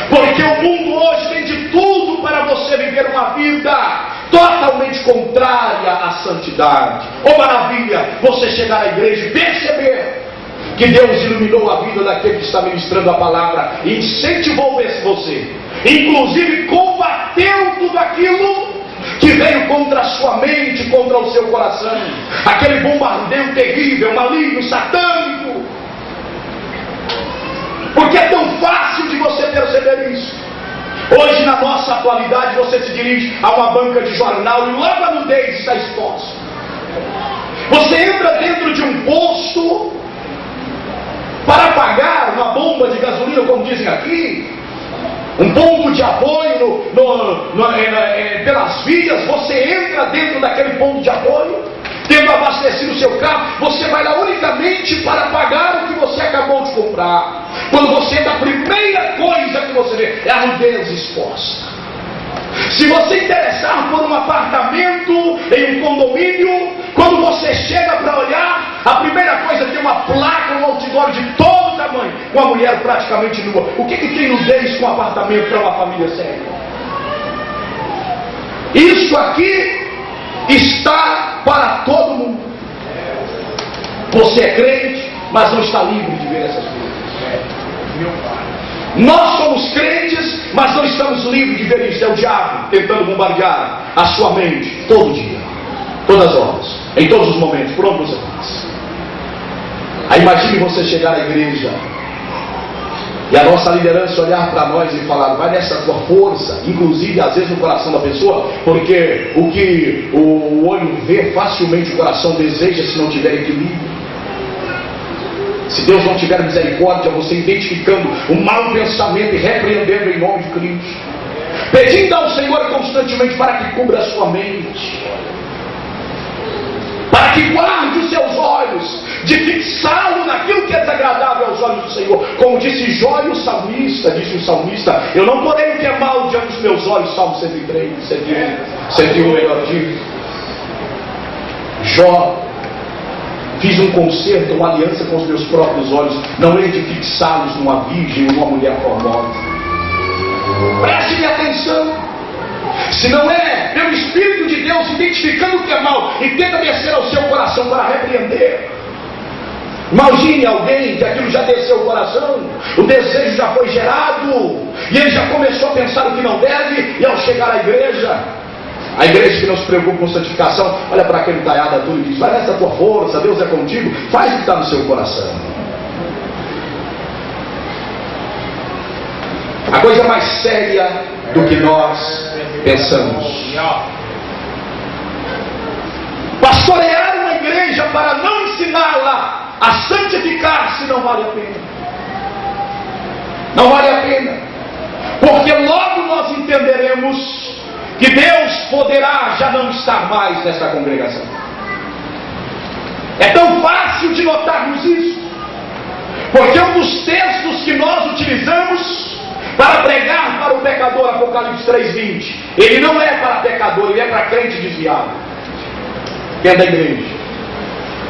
Speaker 1: porque o mundo hoje tem de tudo para você viver uma vida totalmente contrária à santidade. Oh maravilha, você chegar à igreja e perceber que Deus iluminou a vida daquele que está ministrando a palavra e incentivou você, inclusive combateu tudo aquilo que veio contra a sua mente, contra o seu coração, aquele bombardeio terrível, maligno, satânico. Porque é tão fácil de você perceber isso. Hoje, na nossa atualidade, você se dirige a uma banca de jornal e logo a nudez está exposta. Você entra dentro de um posto para pagar uma bomba de gasolina, como dizem aqui, um ponto de apoio pelas vias. Você entra dentro daquele ponto de apoio, tendo abastecido o seu carro, você vai lá unicamente para pagar o que você acabou de comprar. Quando você entra, a primeira coisa que você vê é a nudez exposta. Se você interessar por um apartamento em um condomínio, quando você chega para olhar, a primeira coisa tem uma placa, um outdoor de todo tamanho, com a mulher praticamente nua. O que tem nudez com um apartamento para uma família séria? Isso aqui está para todo mundo. Você é crente, mas não está livre de ver essas coisas. Nós somos crentes, mas não estamos livres de ver isso. É o diabo tentando bombardear a sua mente todo dia, todas as horas, em todos os momentos, por onde você passa. Aí imagine você chegar à igreja e a nossa liderança olhar para nós e falar, vai nessa tua força, inclusive às vezes no coração da pessoa, porque o que o olho vê, facilmente o coração deseja se não tiver equilíbrio. Se Deus não tiver misericórdia, você identificando o mau pensamento e repreendendo em nome de Cristo, pedindo ao Senhor constantemente para que cubra a sua mente, para que guarde os seus olhos de fixá-lo naquilo que é desagradável aos olhos do Senhor. Como disse Jó e o salmista, disse o salmista, eu não porei o que é mal diante dos meus olhos. Salmo 103, 101, melhor dito. Jó, fiz um concerto, uma aliança com os meus próprios olhos, não hei de fixá-los numa virgem ou numa mulher formosa. Preste atenção. Se não é pelo Espírito de Deus identificando o que é mal e tenta descer ao seu coração para repreender, imagine alguém que aquilo já desceu o coração, o desejo já foi gerado e ele já começou a pensar o que não deve, e ao chegar à igreja, a igreja que não se preocupa com santificação, olha para aquele taiado adulto e diz, vai nessa tua força, Deus é contigo, faz o que está no seu coração. A coisa mais séria do que nós pensamos. Pastorear uma igreja para não ensiná-la a santificar-se não vale a pena. Não vale a pena. Porque logo nós entenderemos que Deus poderá já não estar mais nesta congregação. É tão fácil de notarmos isso, porque um dos textos que nós utilizamos para pregar para o pecador, Apocalipse 3:20, ele não é para pecador, ele é para crente desviado, que é da igreja.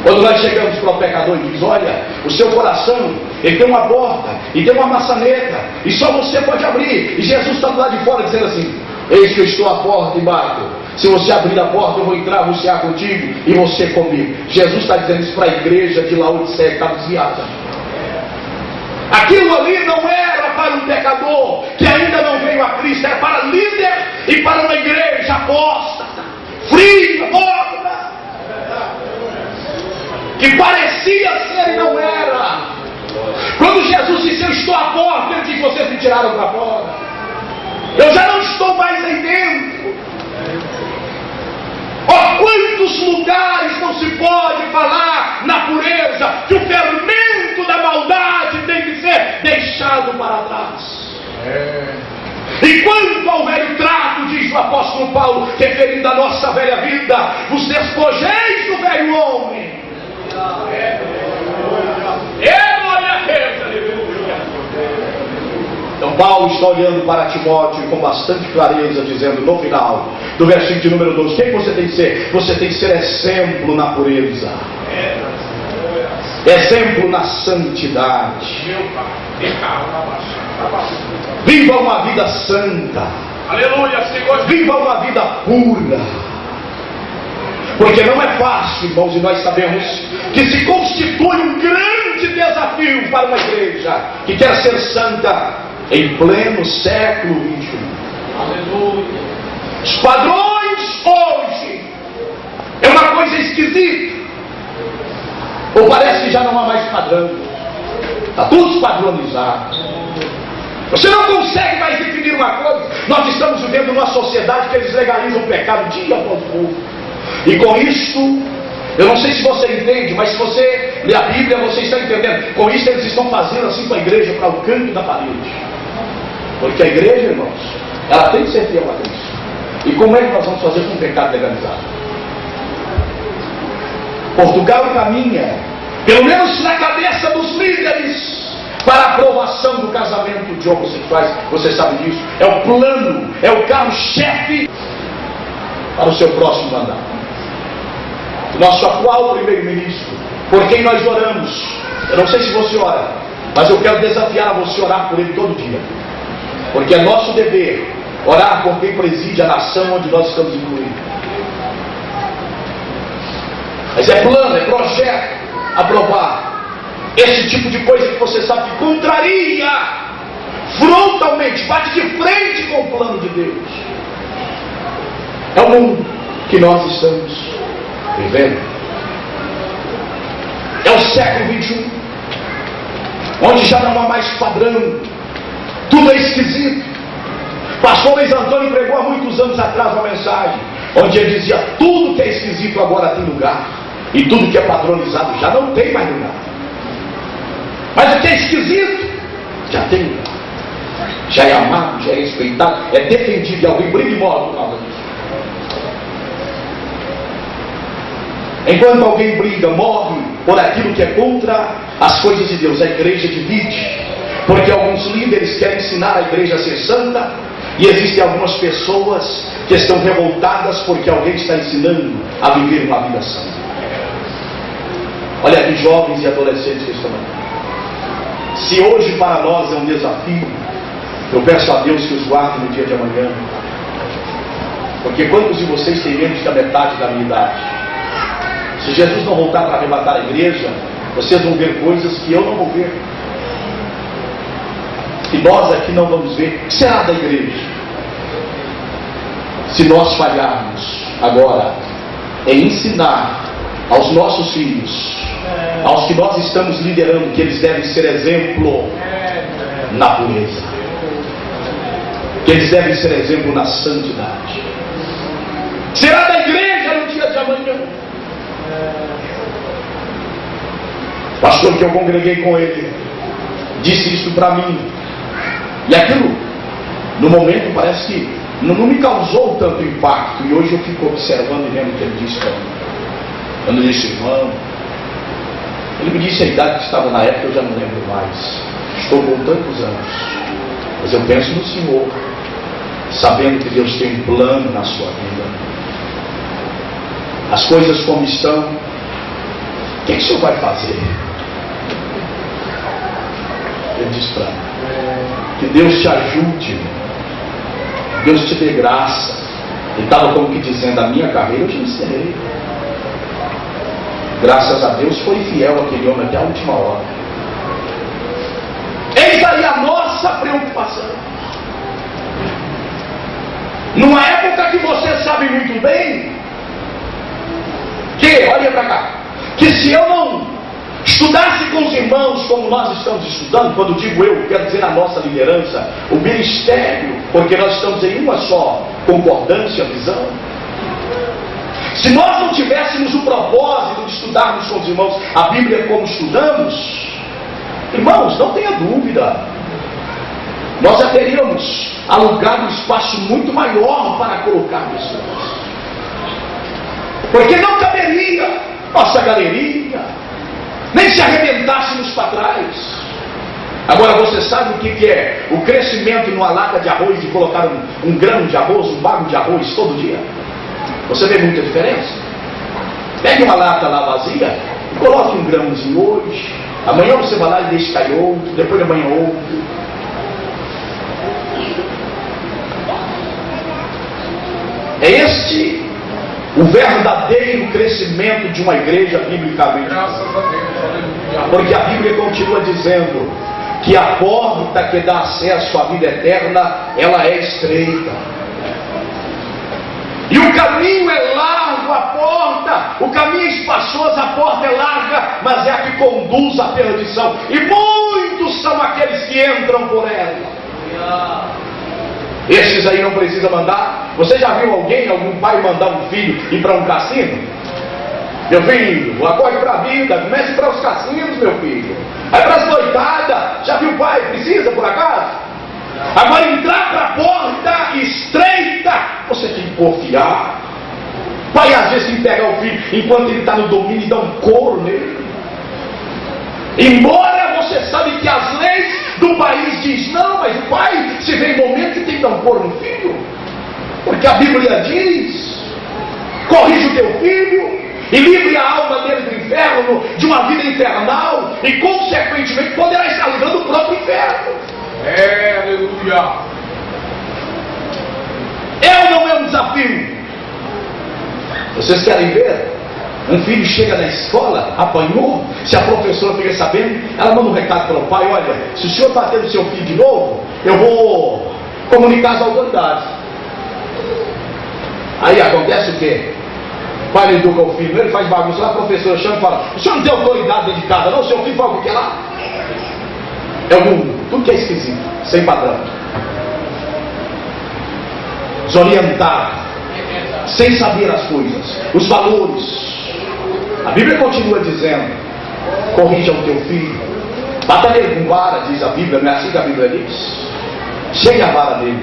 Speaker 1: Quando nós chegamos para o pecador e diz, olha, o seu coração, ele tem uma porta e tem uma maçaneta, e só você pode abrir, e Jesus está do lado de fora dizendo assim, eis que eu estou à porta e bato, se você abrir a porta eu vou entrar, vou cear contigo e você comigo. Jesus está dizendo isso para a igreja de Laodiceia que está desviada. Aquilo ali não era para um pecador que ainda não veio a Cristo, era para líder e para uma igreja apóstata, fria, morna.
Speaker 3: que parecia ser e não era. Quando Jesus disse: eu estou à porta, ele disse: vocês me tiraram para fora, eu já não estou mais aí dentro. Oh, quantos lugares não se pode falar na pureza, que o fermento da maldade tem que ser deixado para trás. E quanto ao velho trato, diz o apóstolo Paulo, referindo a nossa velha vida: vos despojeis do velho homem. Então Paulo está olhando para Timóteo com bastante clareza, dizendo no final do versículo de número 12: quem você tem que ser? Você tem que ser exemplo na pureza, exemplo na santidade. Viva uma vida santa.
Speaker 2: Aleluia, Senhor.
Speaker 3: Viva uma vida pura. Porque não é fácil, irmãos, e nós sabemos que se constitui um grande desafio para uma igreja que quer ser santa em pleno século XXI.
Speaker 2: Aleluia.
Speaker 3: Os padrões hoje é uma coisa esquisita. Ou parece que já não há mais padrão. Está tudo padronizado. Você não consegue mais definir uma coisa. Nós estamos vivendo numa sociedade que eles legalizam o pecado dia após dia. E com isso, eu não sei se você entende, mas se você lê a Bíblia, você está entendendo. Com isso eles estão fazendo assim com a igreja, para o canto da parede. Porque a igreja, irmãos, ela tem que ser fiel a Cristo. E como é que nós vamos fazer com o pecado legalizado? Portugal caminha, pelo menos na cabeça dos líderes, para a aprovação do casamento de homossexuais. Você sabe disso? É o plano, é o carro-chefe para o seu próximo mandato. Nosso atual primeiro-ministro, por quem nós oramos. Eu não sei se você ora, mas eu quero desafiar a você orar por ele todo dia. Porque é nosso dever orar por quem preside a nação onde nós estamos incluídos. Mas é plano, é projeto aprovar esse tipo de coisa que você sabe que contraria frontalmente, bate de frente com o plano de Deus. É o mundo que nós estamos vivendo. É o século XXI, onde já não há mais padrão, tudo é esquisito. Pastor Luiz Antônio pregou há muitos anos atrás uma mensagem onde ele dizia: tudo que é esquisito agora tem lugar, e tudo que é padronizado já não tem mais lugar. Mas o que é esquisito já tem lugar, já é amado, já é respeitado, é defendido, e alguém briga e morre por causa disso. Enquanto alguém briga, morre por aquilo que é contra as coisas de Deus, a igreja divide, porque alguns líderes querem ensinar a igreja a ser santa, e existem algumas pessoas que estão revoltadas porque alguém está ensinando a viver uma vida santa. Olha aqui, jovens e adolescentes que estão aqui. Se hoje para nós é um desafio, eu peço a Deus que os guarde no dia de amanhã. Porque quantos de vocês têm menos que a metade da minha idade? Se Jesus não voltar para arrebatar a igreja, vocês vão ver coisas que eu não vou ver, que nós aqui não vamos ver. O que será da igreja se nós falharmos agora em ensinar aos nossos filhos, aos que nós estamos liderando, que eles devem ser exemplo na pureza, que eles devem ser exemplo na santidade? Será da igreja no dia de amanhã? O pastor que eu congreguei com ele disse isso para mim, e aquilo no momento parece que não me causou tanto impacto, e hoje eu fico observando e vendo o que ele disse para mim. Quando ele disse: irmão, ele me disse a idade que estava na época, eu já não lembro mais, estou com tantos anos, mas eu penso no Senhor, sabendo que Deus tem um plano na sua vida. As coisas como estão, o que o Senhor vai fazer? Ele disse para mim: que Deus te ajude, Deus te dê graça. Ele estava como que dizendo: a minha carreira eu te ensinei. Graças a Deus foi fiel aquele homem até a última hora. Eis aí a nossa preocupação. Numa época que você sabe muito bem que, olha para cá, que se eu não estudasse com os irmãos como nós estamos estudando, quando digo eu, quero dizer a nossa liderança, o ministério, porque nós estamos em uma só concordância, visão. Se nós não tivéssemos o propósito de estudarmos com os irmãos a Bíblia como estudamos, irmãos, não tenha dúvida, nós já teríamos alugado um espaço muito maior para colocar pessoas, porque não caberia nossa galeria, nem se arrebentássemos para trás. Agora você sabe o que é o crescimento numa lata de arroz, de colocar um grão de arroz, um bago de arroz todo dia? Você vê muita diferença? Pegue uma lata lá vazia e coloque um grãozinho hoje, amanhã você vai lá e deixa cair outro, depois de amanhã outro. É este o verdadeiro crescimento de uma igreja biblicamente.
Speaker 2: Graças a Deus.
Speaker 3: Porque a Bíblia continua dizendo que a porta que dá acesso à vida eterna, ela é estreita. E o caminho é largo, a porta, o caminho é espaçoso, a porta é larga, mas é a que conduz à perdição. E muitos são aqueles que entram por ela. Esses aí não precisa mandar. Você já viu algum pai mandar um filho ir para um cassino? Meu filho, acorde para a vida, comece para os cassinos, meu filho. Vai para as noitadas. Já viu o pai? Precisa por acaso? Agora entrar para a porta estreita, você tem que confiar. Pai às vezes tem que pegar o filho enquanto ele está no domínio e dar um couro nele. Embora você sabe que as leis do país diz não, mas o pai, se vem momento que tem que dar um couro no filho, porque a Bíblia diz: corrige o teu filho e livre a alma dele do inferno, de uma vida infernal, e consequentemente poderá estar livrando o próprio inferno.
Speaker 2: Aleluia.
Speaker 3: É ou não é um desafio? Vocês querem ver? Um filho chega na escola, apanhou, se a professora fica sabendo, ela manda um recado para o pai: olha, se o senhor bater no seu filho de novo, eu vou comunicar às autoridades. Aí acontece o quê? O pai não educa o filho, ele faz bagunça, lá a professora chama e fala: o senhor não tem autoridade dentro de casa não, o seu filho fala o que é lá? É o mundo, tudo que é esquisito, sem padrão, desorientado, sem saber as coisas, os valores. A Bíblia continua dizendo: corrija o teu filho, bata nele com vara, diz a Bíblia, não é assim que a Bíblia diz? Chegue a vara dele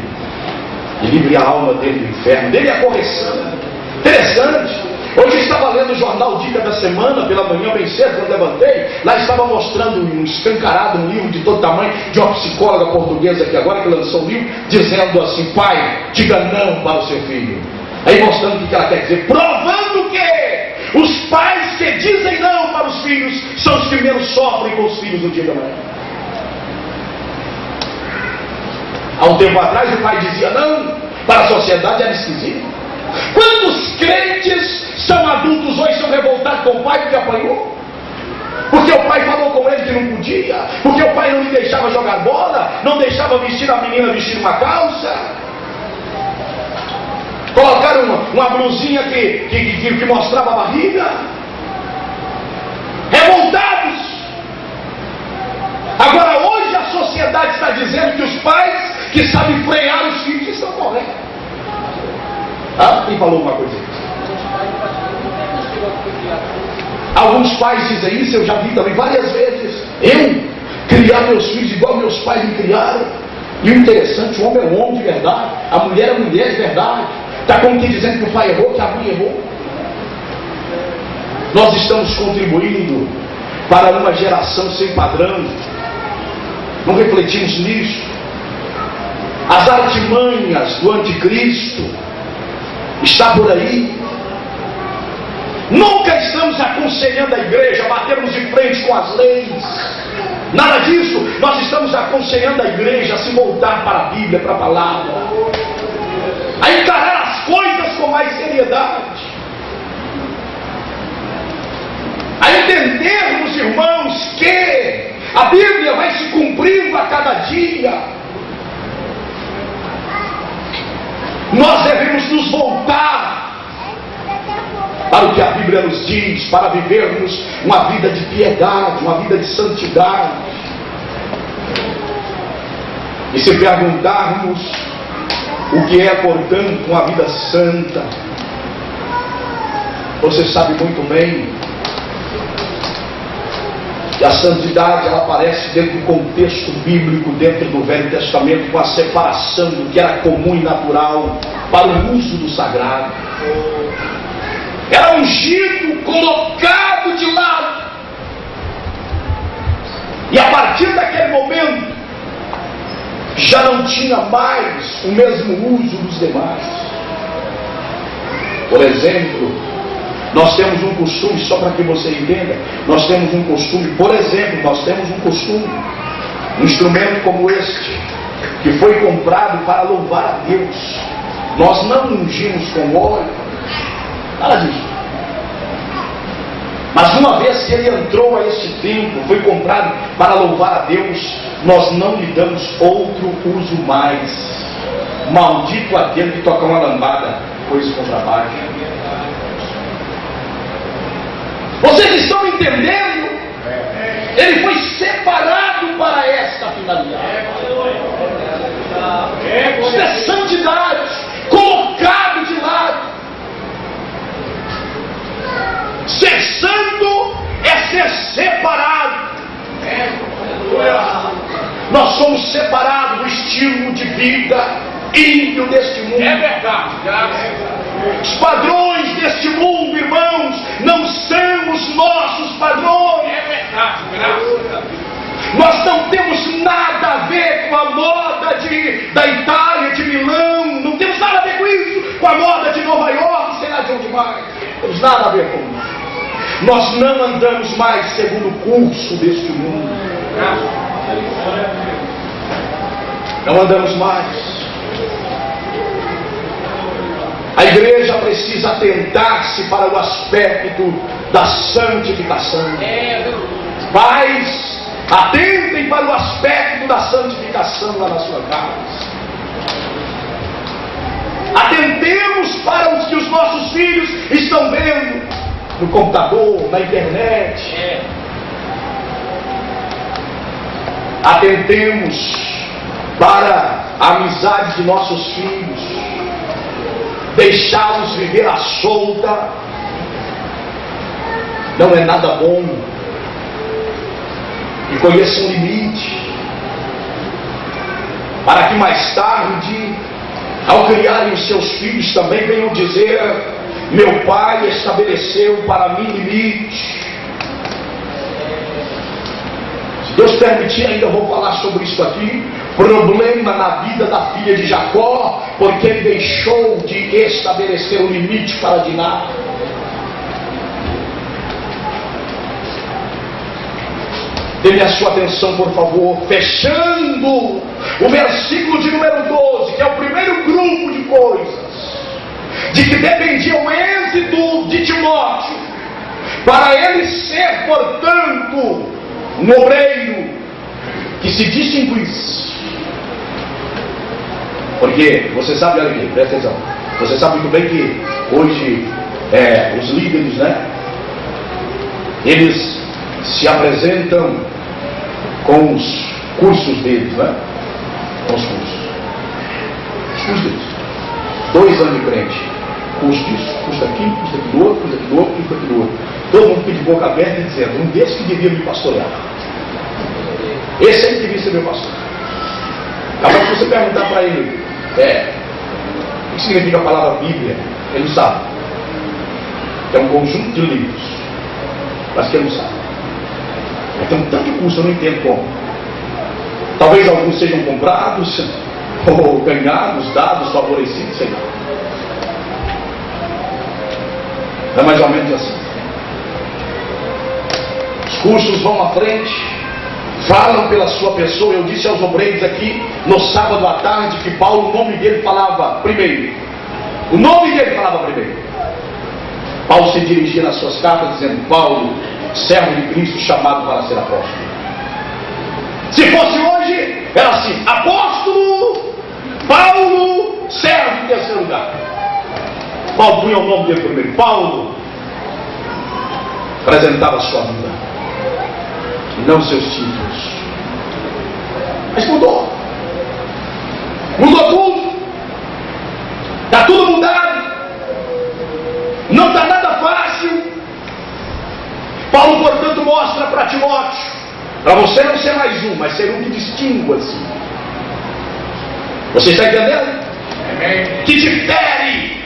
Speaker 3: e livre a alma dele do inferno. Dele a correção. Interessante. Hoje eu estava lendo o jornal Dica da Semana, pela manhã, bem cedo, quando levantei. Lá estava mostrando um escancarado, um livro de todo tamanho, de uma psicóloga portuguesa aqui agora, que lançou um livro, dizendo assim: pai, diga não para o seu filho. Aí mostrando o que ela quer dizer, provando que os pais que dizem não para os filhos são os que menos sofrem com os filhos no dia da manhã. Há um tempo atrás o pai dizia não para a sociedade, era esquisito. Quantos crentes são adultos hoje, são revoltados com o pai porque apanhou? Porque o pai falou com ele que não podia, porque o pai não lhe deixava jogar bola, não deixava vestir a menina vestir uma calça, colocaram uma blusinha que mostrava a barriga. Revoltados. Agora hoje a sociedade está dizendo que os pais que sabem frear os filhos estão corretos. Quem falou alguma coisa? Alguns pais dizem isso, eu já vi também várias vezes. Eu criar meus filhos igual meus pais me criaram. E o interessante, o homem é um homem de verdade, a mulher é mulher de verdade. Está como que dizendo que o pai errou, que a mãe errou. Nós estamos contribuindo para uma geração sem padrão. Não refletimos nisso. As artimanhas do anticristo está por aí. Nunca estamos aconselhando a igreja a batermos de frente com as leis. Nada disso. Nós estamos aconselhando a igreja a se voltar para a Bíblia, para a palavra, a encarar as coisas com mais seriedade, a entendermos, irmãos, que a Bíblia vai se cumprindo a cada dia. Nós devemos nos voltar para o que a Bíblia nos diz, para vivermos uma vida de piedade, uma vida de santidade. E se perguntarmos o que é, portanto, uma vida santa, você sabe muito bem que a santidade ela aparece dentro do contexto bíblico, dentro do Velho Testamento, com a separação do que era comum e natural para o uso do sagrado. Era ungido, colocado de lado. E a partir daquele momento, já não tinha mais o mesmo uso dos demais. Por exemplo, nós temos um costume, só para que você entenda, nós temos um costume, um instrumento como este, que foi comprado para louvar a Deus. Nós não ungimos com óleo, nada disso. Mas uma vez que ele entrou a este templo, foi comprado para louvar a Deus, nós não lhe damos outro uso mais. Maldito aquele que toca uma lambada, pois contrabaixo. Vocês estão entendendo? Ele foi separado para esta finalidade. Isso é santidade, colocado de lado. Ser santo é ser separado. Nós somos separados do estilo de vida ímpio deste mundo.
Speaker 2: É verdade, graças.
Speaker 3: Os padrões deste mundo, irmãos, não são os nossos padrões.
Speaker 2: É verdade, graças a Deus.
Speaker 3: Nós não temos nada a ver com a moda da Itália, de Milão. Não temos nada a ver com isso. Com a moda de Nova York, sei lá de onde mais. Não temos nada a ver com isso. Nós não andamos mais segundo o curso deste mundo. Não andamos mais. A igreja precisa atentar-se para o aspecto da santificação. Pais, atentem para o aspecto da santificação lá na sua casa. Atentemos para o que os nossos filhos estão vendo no computador, na internet. Atentemos para a amizade de nossos filhos. Deixá-los viver à solta não é nada bom. E conheça um limite, para que mais tarde, ao criarem os seus filhos, também venham dizer: meu pai estabeleceu para mim limite. Se Deus permitir, ainda vou falar sobre isso aqui. Problema na vida da filha de Jacó, porque ele deixou de estabelecer um limite para Diná. Dê-me a sua atenção, por favor, fechando o versículo de número 12, que é o primeiro grupo de coisas de que dependia o êxito de Timóteo, para ele ser, portanto, um obreiro que se distinguisse. Porque você sabe, olha aqui, presta atenção, você sabe muito bem que hoje os líderes, né, eles se apresentam com os cursos deles, né? Com os cursos. Os cursos deles. 2 anos de crente. Curso disso, curso daquilo, curso daquilo outro, curso daquilo outro, curso daquilo outro. Todo mundo fica de boca aberta e dizendo: um desses que devia me pastorear. Esse aí que devia ser meu pastor. Agora, se você perguntar para ele, o que significa a palavra Bíblia, ele não sabe. É um conjunto de livros, mas que ele não sabe. Tem um tanto de curso, eu não entendo como. Talvez alguns sejam comprados, ou ganhados, dados, favorecidos, sei lá. É mais ou menos assim. Os cursos vão à frente, falam pela sua pessoa. Eu disse aos obreiros aqui no sábado à tarde que Paulo, o nome dele falava primeiro. O nome dele falava primeiro. Paulo se dirigia nas suas cartas dizendo: Paulo, servo de Cristo, chamado para ser apóstolo. Se fosse hoje, era assim: apóstolo Paulo, servo em terceiro lugar. Paulo punha o nome dele primeiro. Paulo, apresentava a sua vida, e não seus títulos. Mas mudou. Mudou tudo. Está tudo mudado. Não está nada fácil. Paulo, portanto, mostra para Timóteo, para você não ser mais um, mas ser um que distingua-se. Você está entendendo?
Speaker 2: Amém.
Speaker 3: Que difere.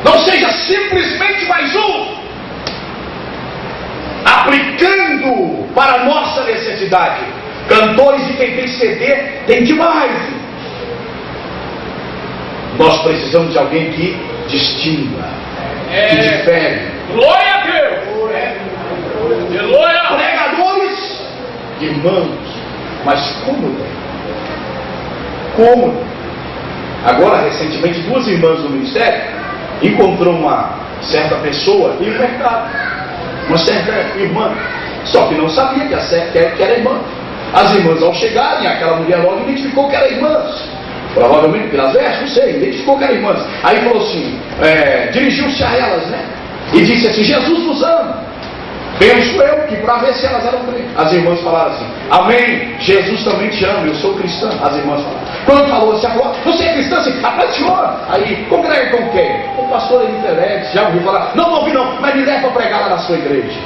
Speaker 3: Não seja simplesmente mais um, aplicando para a nossa necessidade. Cantores e quem tem CD tem demais. Nós precisamos de alguém que distinga, que difere.
Speaker 2: Glória a Deus. Glória a Deus.
Speaker 3: Pregadores, irmãos, mas cômodo. Cômodo. Agora, recentemente, duas irmãs do ministério encontrou uma certa pessoa e no mercado, uma certa irmã, só que não sabia que era irmã. As irmãs, ao chegarem, aquela mulher logo identificou que era irmã, provavelmente pelas vestes, não sei, identificou que era irmã. Aí falou assim, dirigiu-se a elas, né, e disse assim: Jesus vos ama. Penso eu que para ver se elas eram crentes. As irmãs falaram assim: amém, Jesus também te ama, eu sou cristã. As irmãs falaram. Quando falou assim, você é cristã? Assim, a senhora. Aí, congrega com quem? O pastor Henrique Alex. Já ouviu falar? Não ouvi não, mas me leva para pregar lá na sua igreja.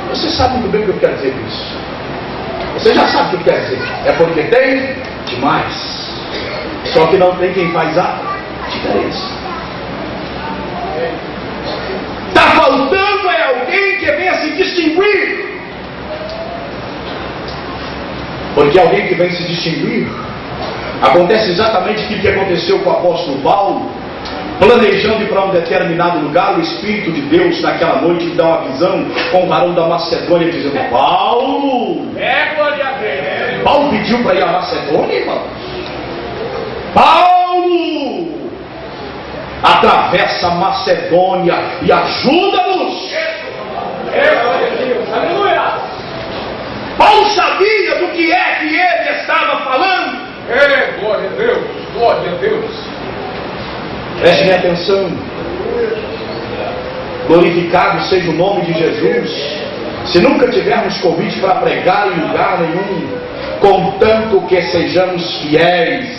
Speaker 3: Você sabe muito bem o que eu quero dizer com isso. Você já sabe o que eu quero dizer. É porque tem demais. Só que não tem quem faz a diferença. Está faltando alguém que venha se distinguir. Porque alguém que vem se distinguir, acontece exatamente aquilo que aconteceu com o apóstolo Paulo, planejando ir para um determinado lugar. O Espírito de Deus naquela noite lhe dá uma visão com o varão da Macedônia, dizendo: Paulo!
Speaker 2: Glória a Deus.
Speaker 3: Paulo pediu para ir à Macedônia, irmão. Paulo! Atravessa a Macedônia e ajuda-nos.
Speaker 2: Glória a Deus. Aleluia.
Speaker 3: Paulo sabia do que é que ele estava falando.
Speaker 2: Glória a Deus. Glória a Deus.
Speaker 3: Prestem atenção. Glorificado seja o nome de Jesus. Se nunca tivermos convite para pregar em lugar nenhum, contanto que sejamos fiéis.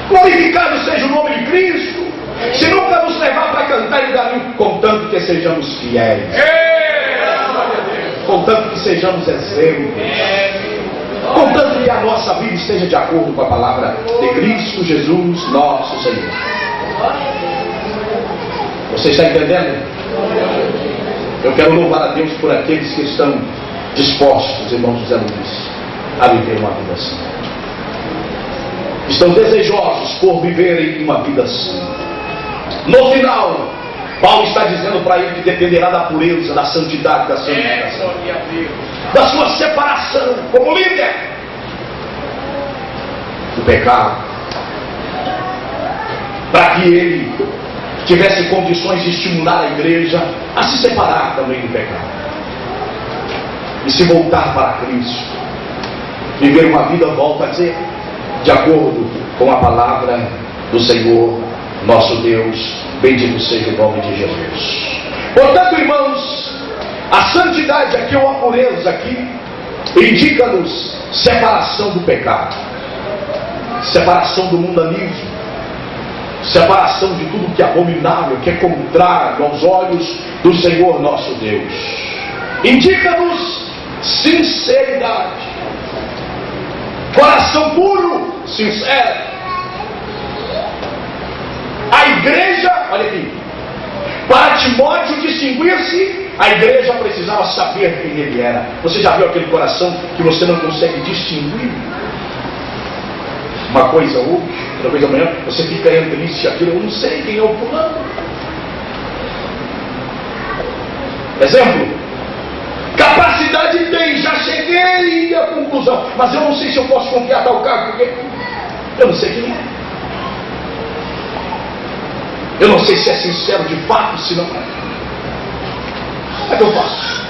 Speaker 3: Glorificado seja o nome de Cristo. Se nunca nos levar para cantar em lugar nenhum, contanto que sejamos fiéis. Contanto que sejamos exemplos. Contanto que a nossa vida esteja de acordo com a palavra de Cristo Jesus, nosso Senhor. Você está entendendo? Eu quero louvar a Deus por aqueles que estão dispostos, irmãos José Luiz, a viver uma vida assim. Estão desejosos por viverem uma vida assim. No final, Paulo está dizendo para ele que dependerá da pureza, da santidade, da santificação, da sua separação como líder do pecado, para que ele tivesse condições de estimular a igreja a se separar também do pecado e se voltar para Cristo, viver uma vida, volta a dizer, de acordo com a palavra do Senhor nosso Deus. Bendito seja o nome de Jesus. Portanto, irmãos, a santidade aqui, ou a pureza aqui, indica-nos separação do pecado, separação do mundanismo, separação de tudo que é abominável, que é contrário aos olhos do Senhor nosso Deus. Indica-nos sinceridade, coração puro, sincero. A igreja, olha aqui, para Timóteo distinguir-se, a igreja precisava saber quem ele era. Você já viu aquele coração que você não consegue distinguir? Uma coisa hoje, outra coisa amanhã, você fica entre isso e aquilo, eu não sei quem é o fulano. Exemplo, capacidade tem, já cheguei à conclusão, mas eu não sei se eu posso confiar tal cargo, porque eu não sei quem é. Eu não sei se é sincero de fato, se não é. Como é que eu faço?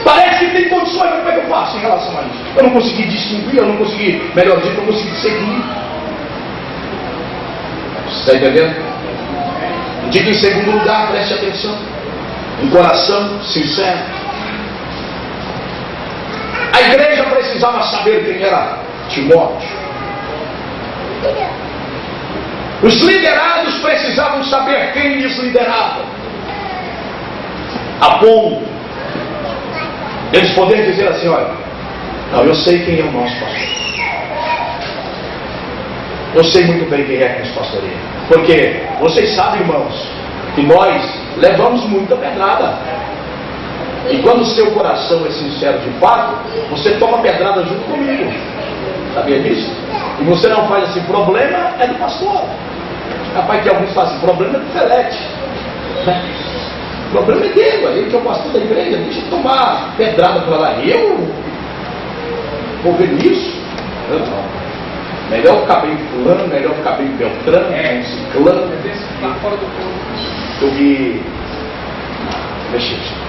Speaker 3: Parece que tem condições, mas como é que eu faço em relação a isso? Eu não consegui distinguir, eu não consegui, melhor dito, eu não consegui seguir. Está entendendo? Diga em segundo lugar, preste atenção. Um coração sincero. A igreja precisava saber quem era Timóteo. Os liderados precisavam saber quem lhes liderava, a ponto eles poderem dizer assim: olha, não, eu sei quem é o nosso pastor. Eu sei muito bem quem é que nos pastoreia. Porque vocês sabem, irmãos, que nós levamos muita pedrada. E quando o seu coração é sincero de fato, você toma pedrada junto comigo. Sabia disso? E você não faz assim: problema é do pastor. Rapaz, que alguns falam assim: problema é do Felete. O problema é dele, ele que é o pastor da igreja, deixa eu tomar pedrada para lá. Eu vou ver isso? Eu não. Melhor ficar bem fulano, melhor ficar bem Beltrano, ciclano. Eu vi. Deixa eu.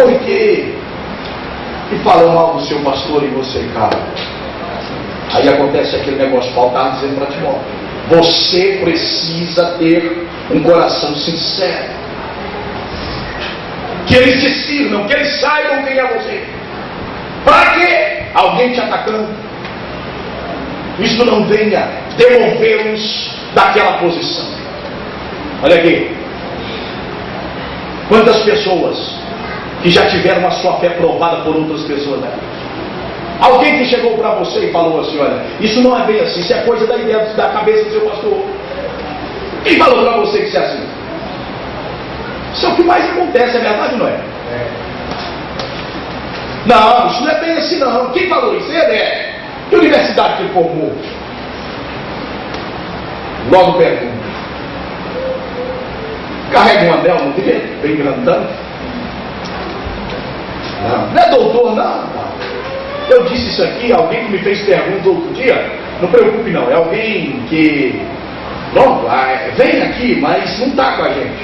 Speaker 3: Oi, que falam mal do seu pastor e você, cara. Aí acontece aquele negócio, Paulo estava dizendo para Timóteo: você precisa ter um coração sincero, que eles discernam, que eles saibam quem é você. Para que alguém te atacando, isso não venha demovê-los daquela posição. Olha aqui, quantas pessoas que já tiveram a sua fé provada por outras pessoas, né? Alguém que chegou para você e falou assim: olha, isso não é bem assim, isso é coisa da ideia da cabeça do seu pastor. Quem falou para você que isso é assim? Isso é o que mais acontece, é verdade ou não é? Não, isso não é bem assim não. Quem falou isso? Ele é. Que universidade que ele formou? Logo pergunta. Carrega um anel, não tem? Bem grandão. Não é doutor, não. Eu disse isso aqui, alguém que me fez pergunta outro dia. Não preocupe não, é alguém que... Pronto, vem aqui, mas não está com a gente.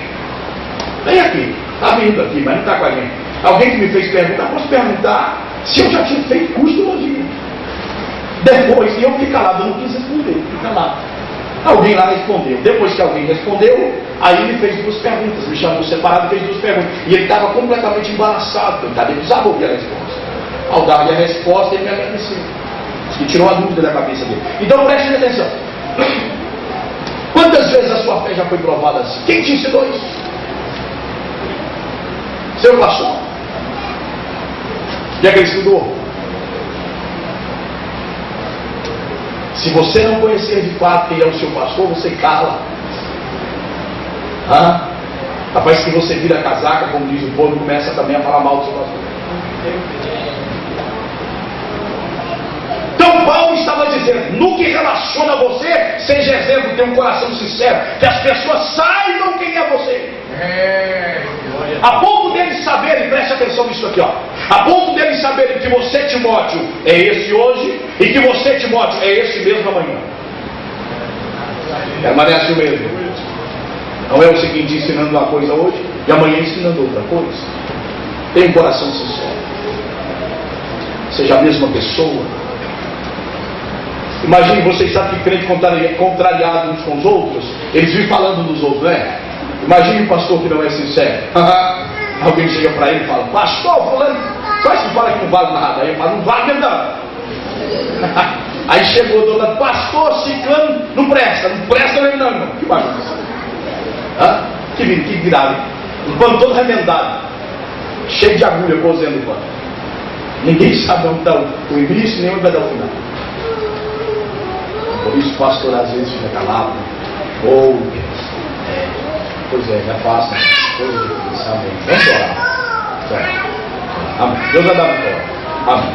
Speaker 3: Vem aqui, está vindo aqui, mas não está com a gente. Alguém que me fez perguntar, posso perguntar se eu já tinha feito curso de teologia. Depois, e eu fiquei calado, eu não quis responder, fiquei calado. Alguém lá respondeu. Depois que alguém respondeu, aí ele fez duas perguntas, me chamou separado e fez duas perguntas. E ele estava completamente embaraçado, ele precisava ouvir a resposta. Ao dar-lhe a resposta, ele me agradeceu. E tirou a dúvida da cabeça dele. Então preste atenção. Quantas vezes a sua fé já foi provada assim? Quem te ensinou isso? Seu pastor? O que é que ele estudou? Se você não conhecer de fato quem é o seu pastor, você cala. Rapaz, que você vira a casaca, como diz o povo, começa também a falar mal do seu pastor. Então Paulo estava dizendo: no que relaciona a você, seja exemplo, tenha um coração sincero, que as pessoas saibam quem é você. A ponto deles saberem, preste atenção nisso aqui, ó. A ponto deles saberem que você, Timóteo, é esse hoje, e que você, Timóteo, é esse mesmo amanhã. Permanece o mesmo. Não é o seguinte, ensinando uma coisa hoje e amanhã ensinando outra coisa. Tenha um coração sincero. Seja a mesma pessoa. Imagine, vocês sabem que crente contrariado uns com os outros, eles vivem falando dos outros, né? Imagine um pastor que não é sincero. Alguém chega para ele e fala: pastor, fulano, quase que fala que não vale nada. Aí ele fala: não vale nada. Aí chegou do outro lado: pastor, ciclano, não presta mesmo não, irmão. Que bagunça. Que virado. Um pano todo remendado, cheio de agulha, cozendo o pano. Ninguém sabe onde está o início, nem onde vai dar o final. Por isso o pastor às vezes fica calado. Pois é, já passa. Coisa difícil, amém. Vamos orar. Amém. Deus vai dar vitória. Amém.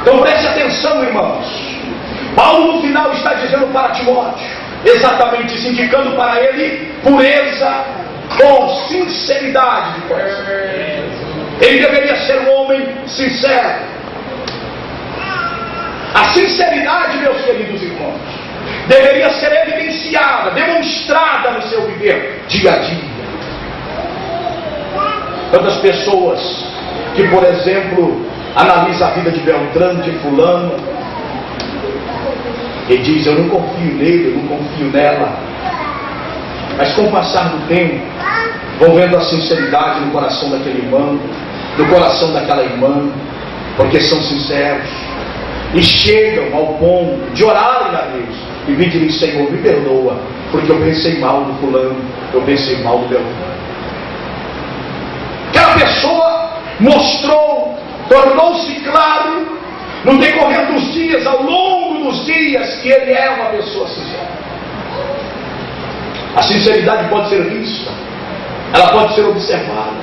Speaker 3: Então preste atenção, irmãos. Paulo no final está dizendo para Timóteo exatamente isso, indicando para ele pureza com sinceridade de coração. Ele deveria ser um homem sincero. A sinceridade, meus queridos irmãos, deveria ser evidenciada, demonstrada no seu viver dia a dia. Tantas pessoas que, por exemplo, analisam a vida de Beltrano, de fulano, e diz: eu não confio nele, eu não confio nela. Mas com o passar do tempo, vão vendo a sinceridade no coração daquele irmão, no coração daquela irmã, porque são sinceros, e chegam ao ponto de orarem a Deus e pedirem: Senhor, me perdoa, porque eu pensei mal do fulano, eu pensei mal do Beltrano. Aquela pessoa mostrou, tornou-se claro no decorrer dos dias, ao longo dos dias, que ele é uma pessoa sincera. A sinceridade pode ser vista, ela pode ser observada,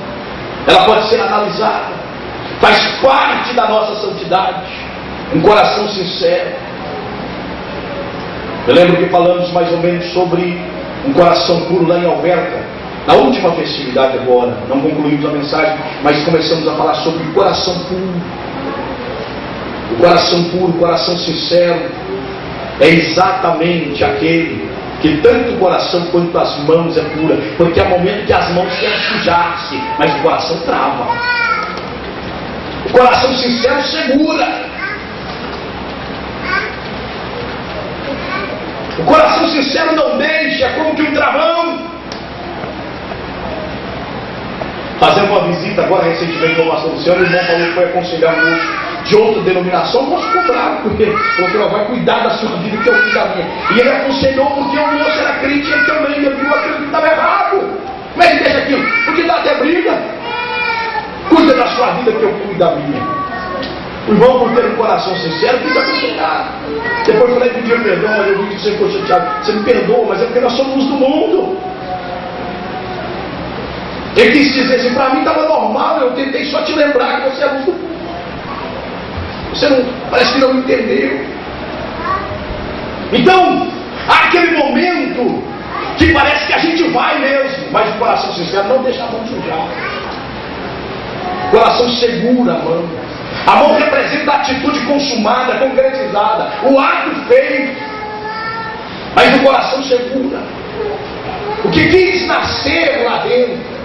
Speaker 3: ela pode ser analisada, faz parte da nossa santidade, um coração sincero. Eu lembro que falamos mais ou menos sobre um coração puro lá em Alverca, na última festividade agora. Não concluímos a mensagem, mas começamos a falar sobre o coração puro. O coração puro, o coração sincero, é exatamente aquele que tanto o coração quanto as mãos é pura, porque há momento que as mãos querem sujar-se, mas o coração trava. O coração sincero segura. O coração sincero não deixa, como que um travão. Fazendo uma visita agora recentemente ao pastor Luciano, o irmão falou que foi aconselhar um moço de outra denominação. O moço ficou bravo, porque falou que vai cuidar da sua vida que eu cuido da minha. E ele aconselhou porque o moço era crente e ele também, ele viu aquilo que estava errado. Como é que deixa aquilo? Porque dá até briga. Cuida da sua vida que eu cuido da minha. O irmão, por ter um coração sincero, quis aconselhar. Depois eu falei, pediu perdão, olha, eu vi que você ficou chateado. Você me perdoa, mas é porque nós somos luz do mundo. Ele quis dizer assim: para mim estava normal, eu tentei só te lembrar que você é luz do mundo. Você não, parece que não entendeu. Então, há aquele momento que parece que a gente vai mesmo, mas o coração sincero não deixa a mão sujar. O coração segura a mão. A mão representa a atitude consumada, concretizada, o ato feito, mas o coração segura o que quis nascer lá dentro.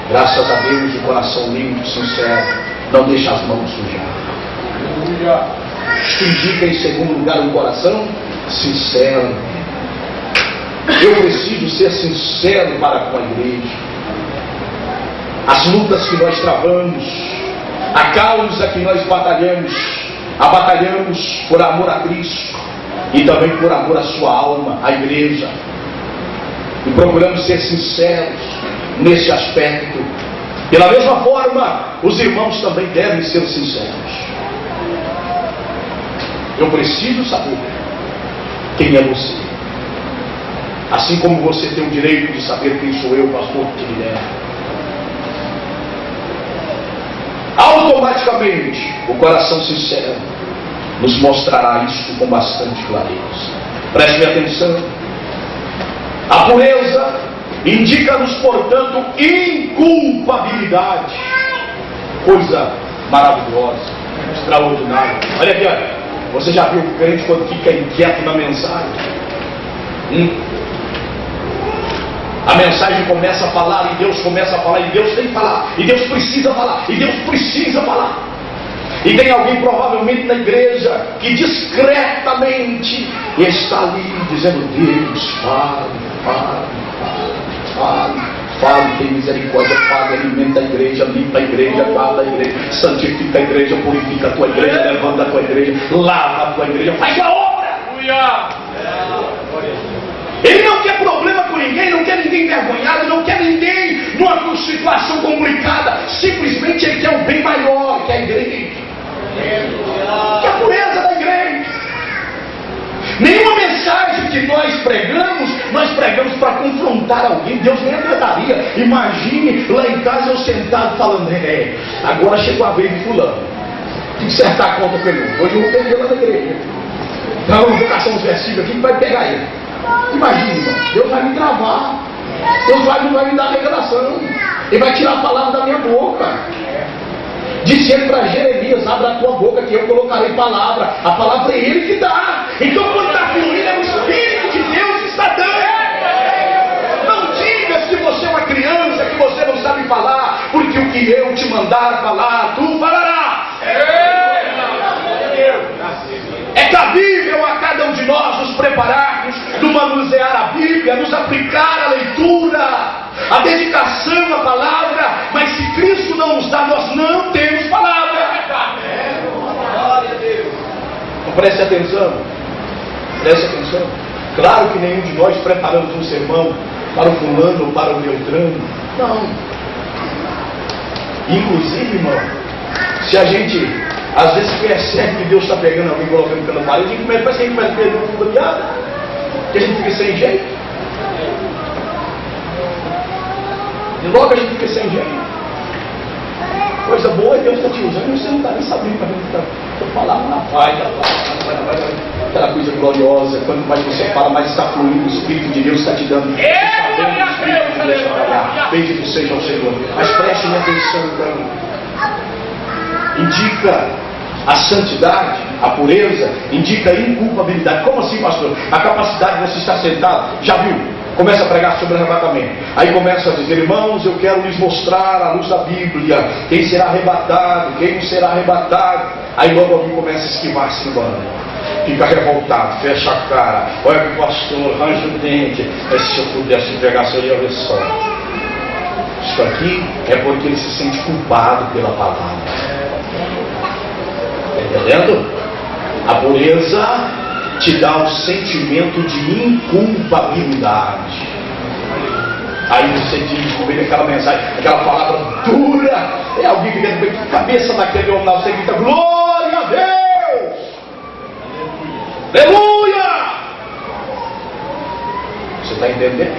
Speaker 3: Graças a Deus, o coração limpo, sincero, não deixa as mãos sujar. Isto indica, em segundo lugar, um coração sincero. Eu preciso ser sincero para com a igreja. As lutas que nós travamos, a causa que nós batalhamos por amor a Cristo e também por amor à sua alma, a igreja. E procuramos ser sinceros nesse aspecto. Pela mesma forma, os irmãos também devem ser sinceros. Eu preciso saber quem é você. Assim como você tem o direito de saber quem sou eu, pastor que te lidera. Automaticamente, o coração sincero nos mostrará isso com bastante clareza. Preste atenção. A pureza indica-nos, portanto, inculpabilidade. Coisa maravilhosa, extraordinária. Olha aqui, olha. Você já viu o crente quando fica inquieto na mensagem? A mensagem começa a falar, e Deus começa a falar, e Deus tem que falar, e Deus precisa falar, e Deus precisa falar. E tem alguém provavelmente na igreja que discretamente está ali dizendo: Deus, fale, tem misericórdia, fale, alimenta a igreja, limpa a igreja, guarda a igreja, santifica a igreja, purifica a tua igreja, levanta a tua igreja, lava a tua igreja, faz a obra. Ele não quer problema com ninguém, não quer ninguém envergonhado, não quer ninguém numa situação complicada. Simplesmente ele quer um bem maior, que é a igreja, que é a pureza da igreja. Nenhuma mensagem que nós pregamos para confrontar alguém. Deus nem agradaria. Imagine lá em casa eu sentado falando: agora chegou a vez de fulano, tem que acertar a conta com ele. Hoje eu vou perder lá na igreja. Então eu vou caçar uns versículos aqui que vai pegar ele. Imagine, irmão, Deus vai me travar. Deus vai me dar revelação. Ele vai tirar a palavra da minha boca. Disse ele para Jeremias: abra a tua boca que eu colocarei palavra. A palavra é ele que dá. Então quando está fluindo é o Espírito de Deus que está dando. Não diga se você é uma criança que você não sabe falar, porque o que eu te mandar falar, tu falarás. É cabível prepararmos, no manusear a Bíblia, nos aplicar a leitura, a dedicação à palavra, mas se Cristo não nos dá, nós não temos palavra. Então preste atenção, preste atenção. Claro que nenhum de nós preparamos um sermão para o fulano ou para o Beltrano. Não. Inclusive, irmão, se a gente às vezes percebe que Deus está pegando alguém, colocando pela parede, parece que a gente começa a perder o fundo da piada, que a gente fica sem jeito. E logo a gente fica sem jeito. Coisa boa é Deus está te usando e você não está nem sabendo para onde está falando. Vai. Aquela coisa gloriosa, quanto mais você fala, mais está fluindo, o Espírito de Deus está te dando. Bendito seja o Senhor. Mas prestem atenção, então. Indica a santidade, a pureza, indica a inculpabilidade. Como assim, pastor? A capacidade de você estar sentado, já viu? Começa a pregar sobre arrebatamento. Aí começa a dizer, irmãos, eu quero lhes mostrar à luz da Bíblia quem será arrebatado, quem não será arrebatado. Aí logo alguém começa a esquivar-se no banco, fica revoltado, fecha a cara, olha para o pastor, arranja o dente. Se eu pudesse pregar, seria ver só. Isso aqui é porque ele se sente culpado pela palavra. Está entendendo? A pureza te dá um sentimento de inculpabilidade. Aí você diz, vem aquela mensagem, aquela palavra dura, é alguém que dentro da cabeça daquele homem lá, você grita, glória a Deus! Aleluia! Você está entendendo?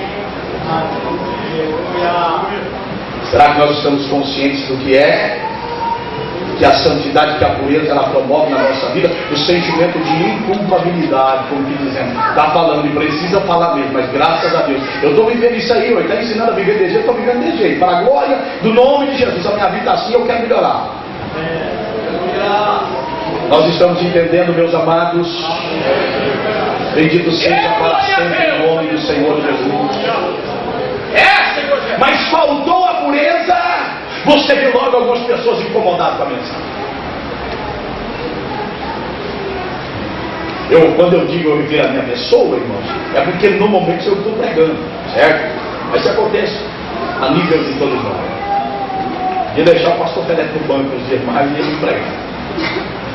Speaker 3: Será que nós estamos conscientes do que é? Que a santidade, que a pureza, ela promove na nossa vida o sentimento de inculpabilidade, como que dizendo, está falando e precisa falar mesmo, mas graças a Deus, eu estou vivendo isso aí, ele está ensinando a viver desse jeito, eu estou vivendo desse jeito, para a glória do nome de Jesus, a minha vida está assim, eu quero melhorar. Nós estamos entendendo, meus amados, bendito seja para sempre o nome do Senhor Jesus. Mas faltou a pureza. Você vê logo algumas pessoas incomodadas com a mensagem. Quando eu digo eu viver a minha pessoa, irmãos, é porque no momento eu estou pregando, certo? Mas isso acontece a nível de todos nós. De deixar o pastor Felipe no banco os demais e ele prega.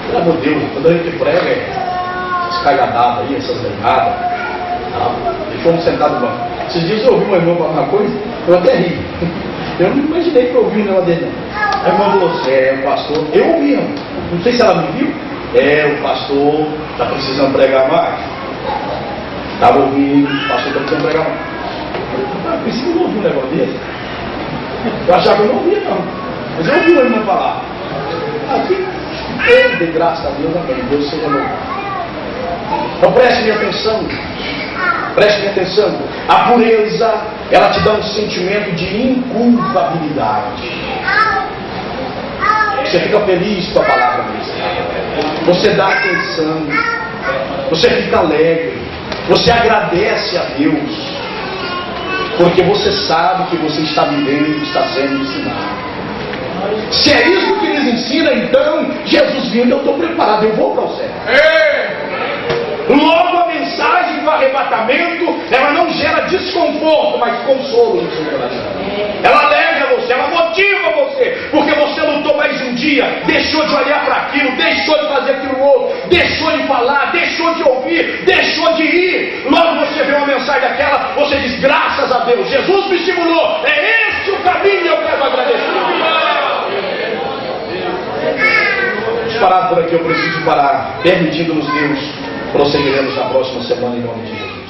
Speaker 3: Pelo amor de Deus, quando a gente prega, essas cagadadas aí, essas erradas, tá? Deixou um sentado no banco. Esses dias eu ouvi uma irmã falar uma coisa, eu até ri. Eu não imaginei que eu ouvi o negócio dele, não. A irmã falou assim, o pastor, eu ouvi, não sei se ela me viu. O pastor está precisando pregar mais. Estava ouvindo, o pastor está precisando pregar mais. Eu pensei que eu não ouvi um negócio desse. Eu achava que eu não ouvia, não. Mas eu ouvi a irmã falar. Aqui, de graça a Deus, amém. Deus seja louvado. Então prestem atenção. Prestem atenção. A pureza, ela te dá um sentimento de inculpabilidade. Você fica feliz com a palavra mesmo. Você dá atenção. Você fica alegre. Você agradece a Deus. Porque você sabe que você está vivendo, está sendo ensinado. Se é isso que eles ensinam, então, Jesus vindo, eu estou preparado, eu vou para o céu. Logo a mensagem do arrebatamento, ela não gera desconforto, mas consolo no seu coração. Ela alegra você, ela motiva você, porque você lutou mais um dia, deixou de olhar para aquilo, deixou de fazer aquilo outro, deixou de falar, deixou de ouvir, deixou de ir. Logo você vê uma mensagem daquela, você diz, graças a Deus, Jesus me estimulou, é este o caminho, eu quero agradecer. Vamos parar por aqui, eu preciso parar, permitindo-nos Deus. Prosseguiremos na próxima semana em nome de Jesus.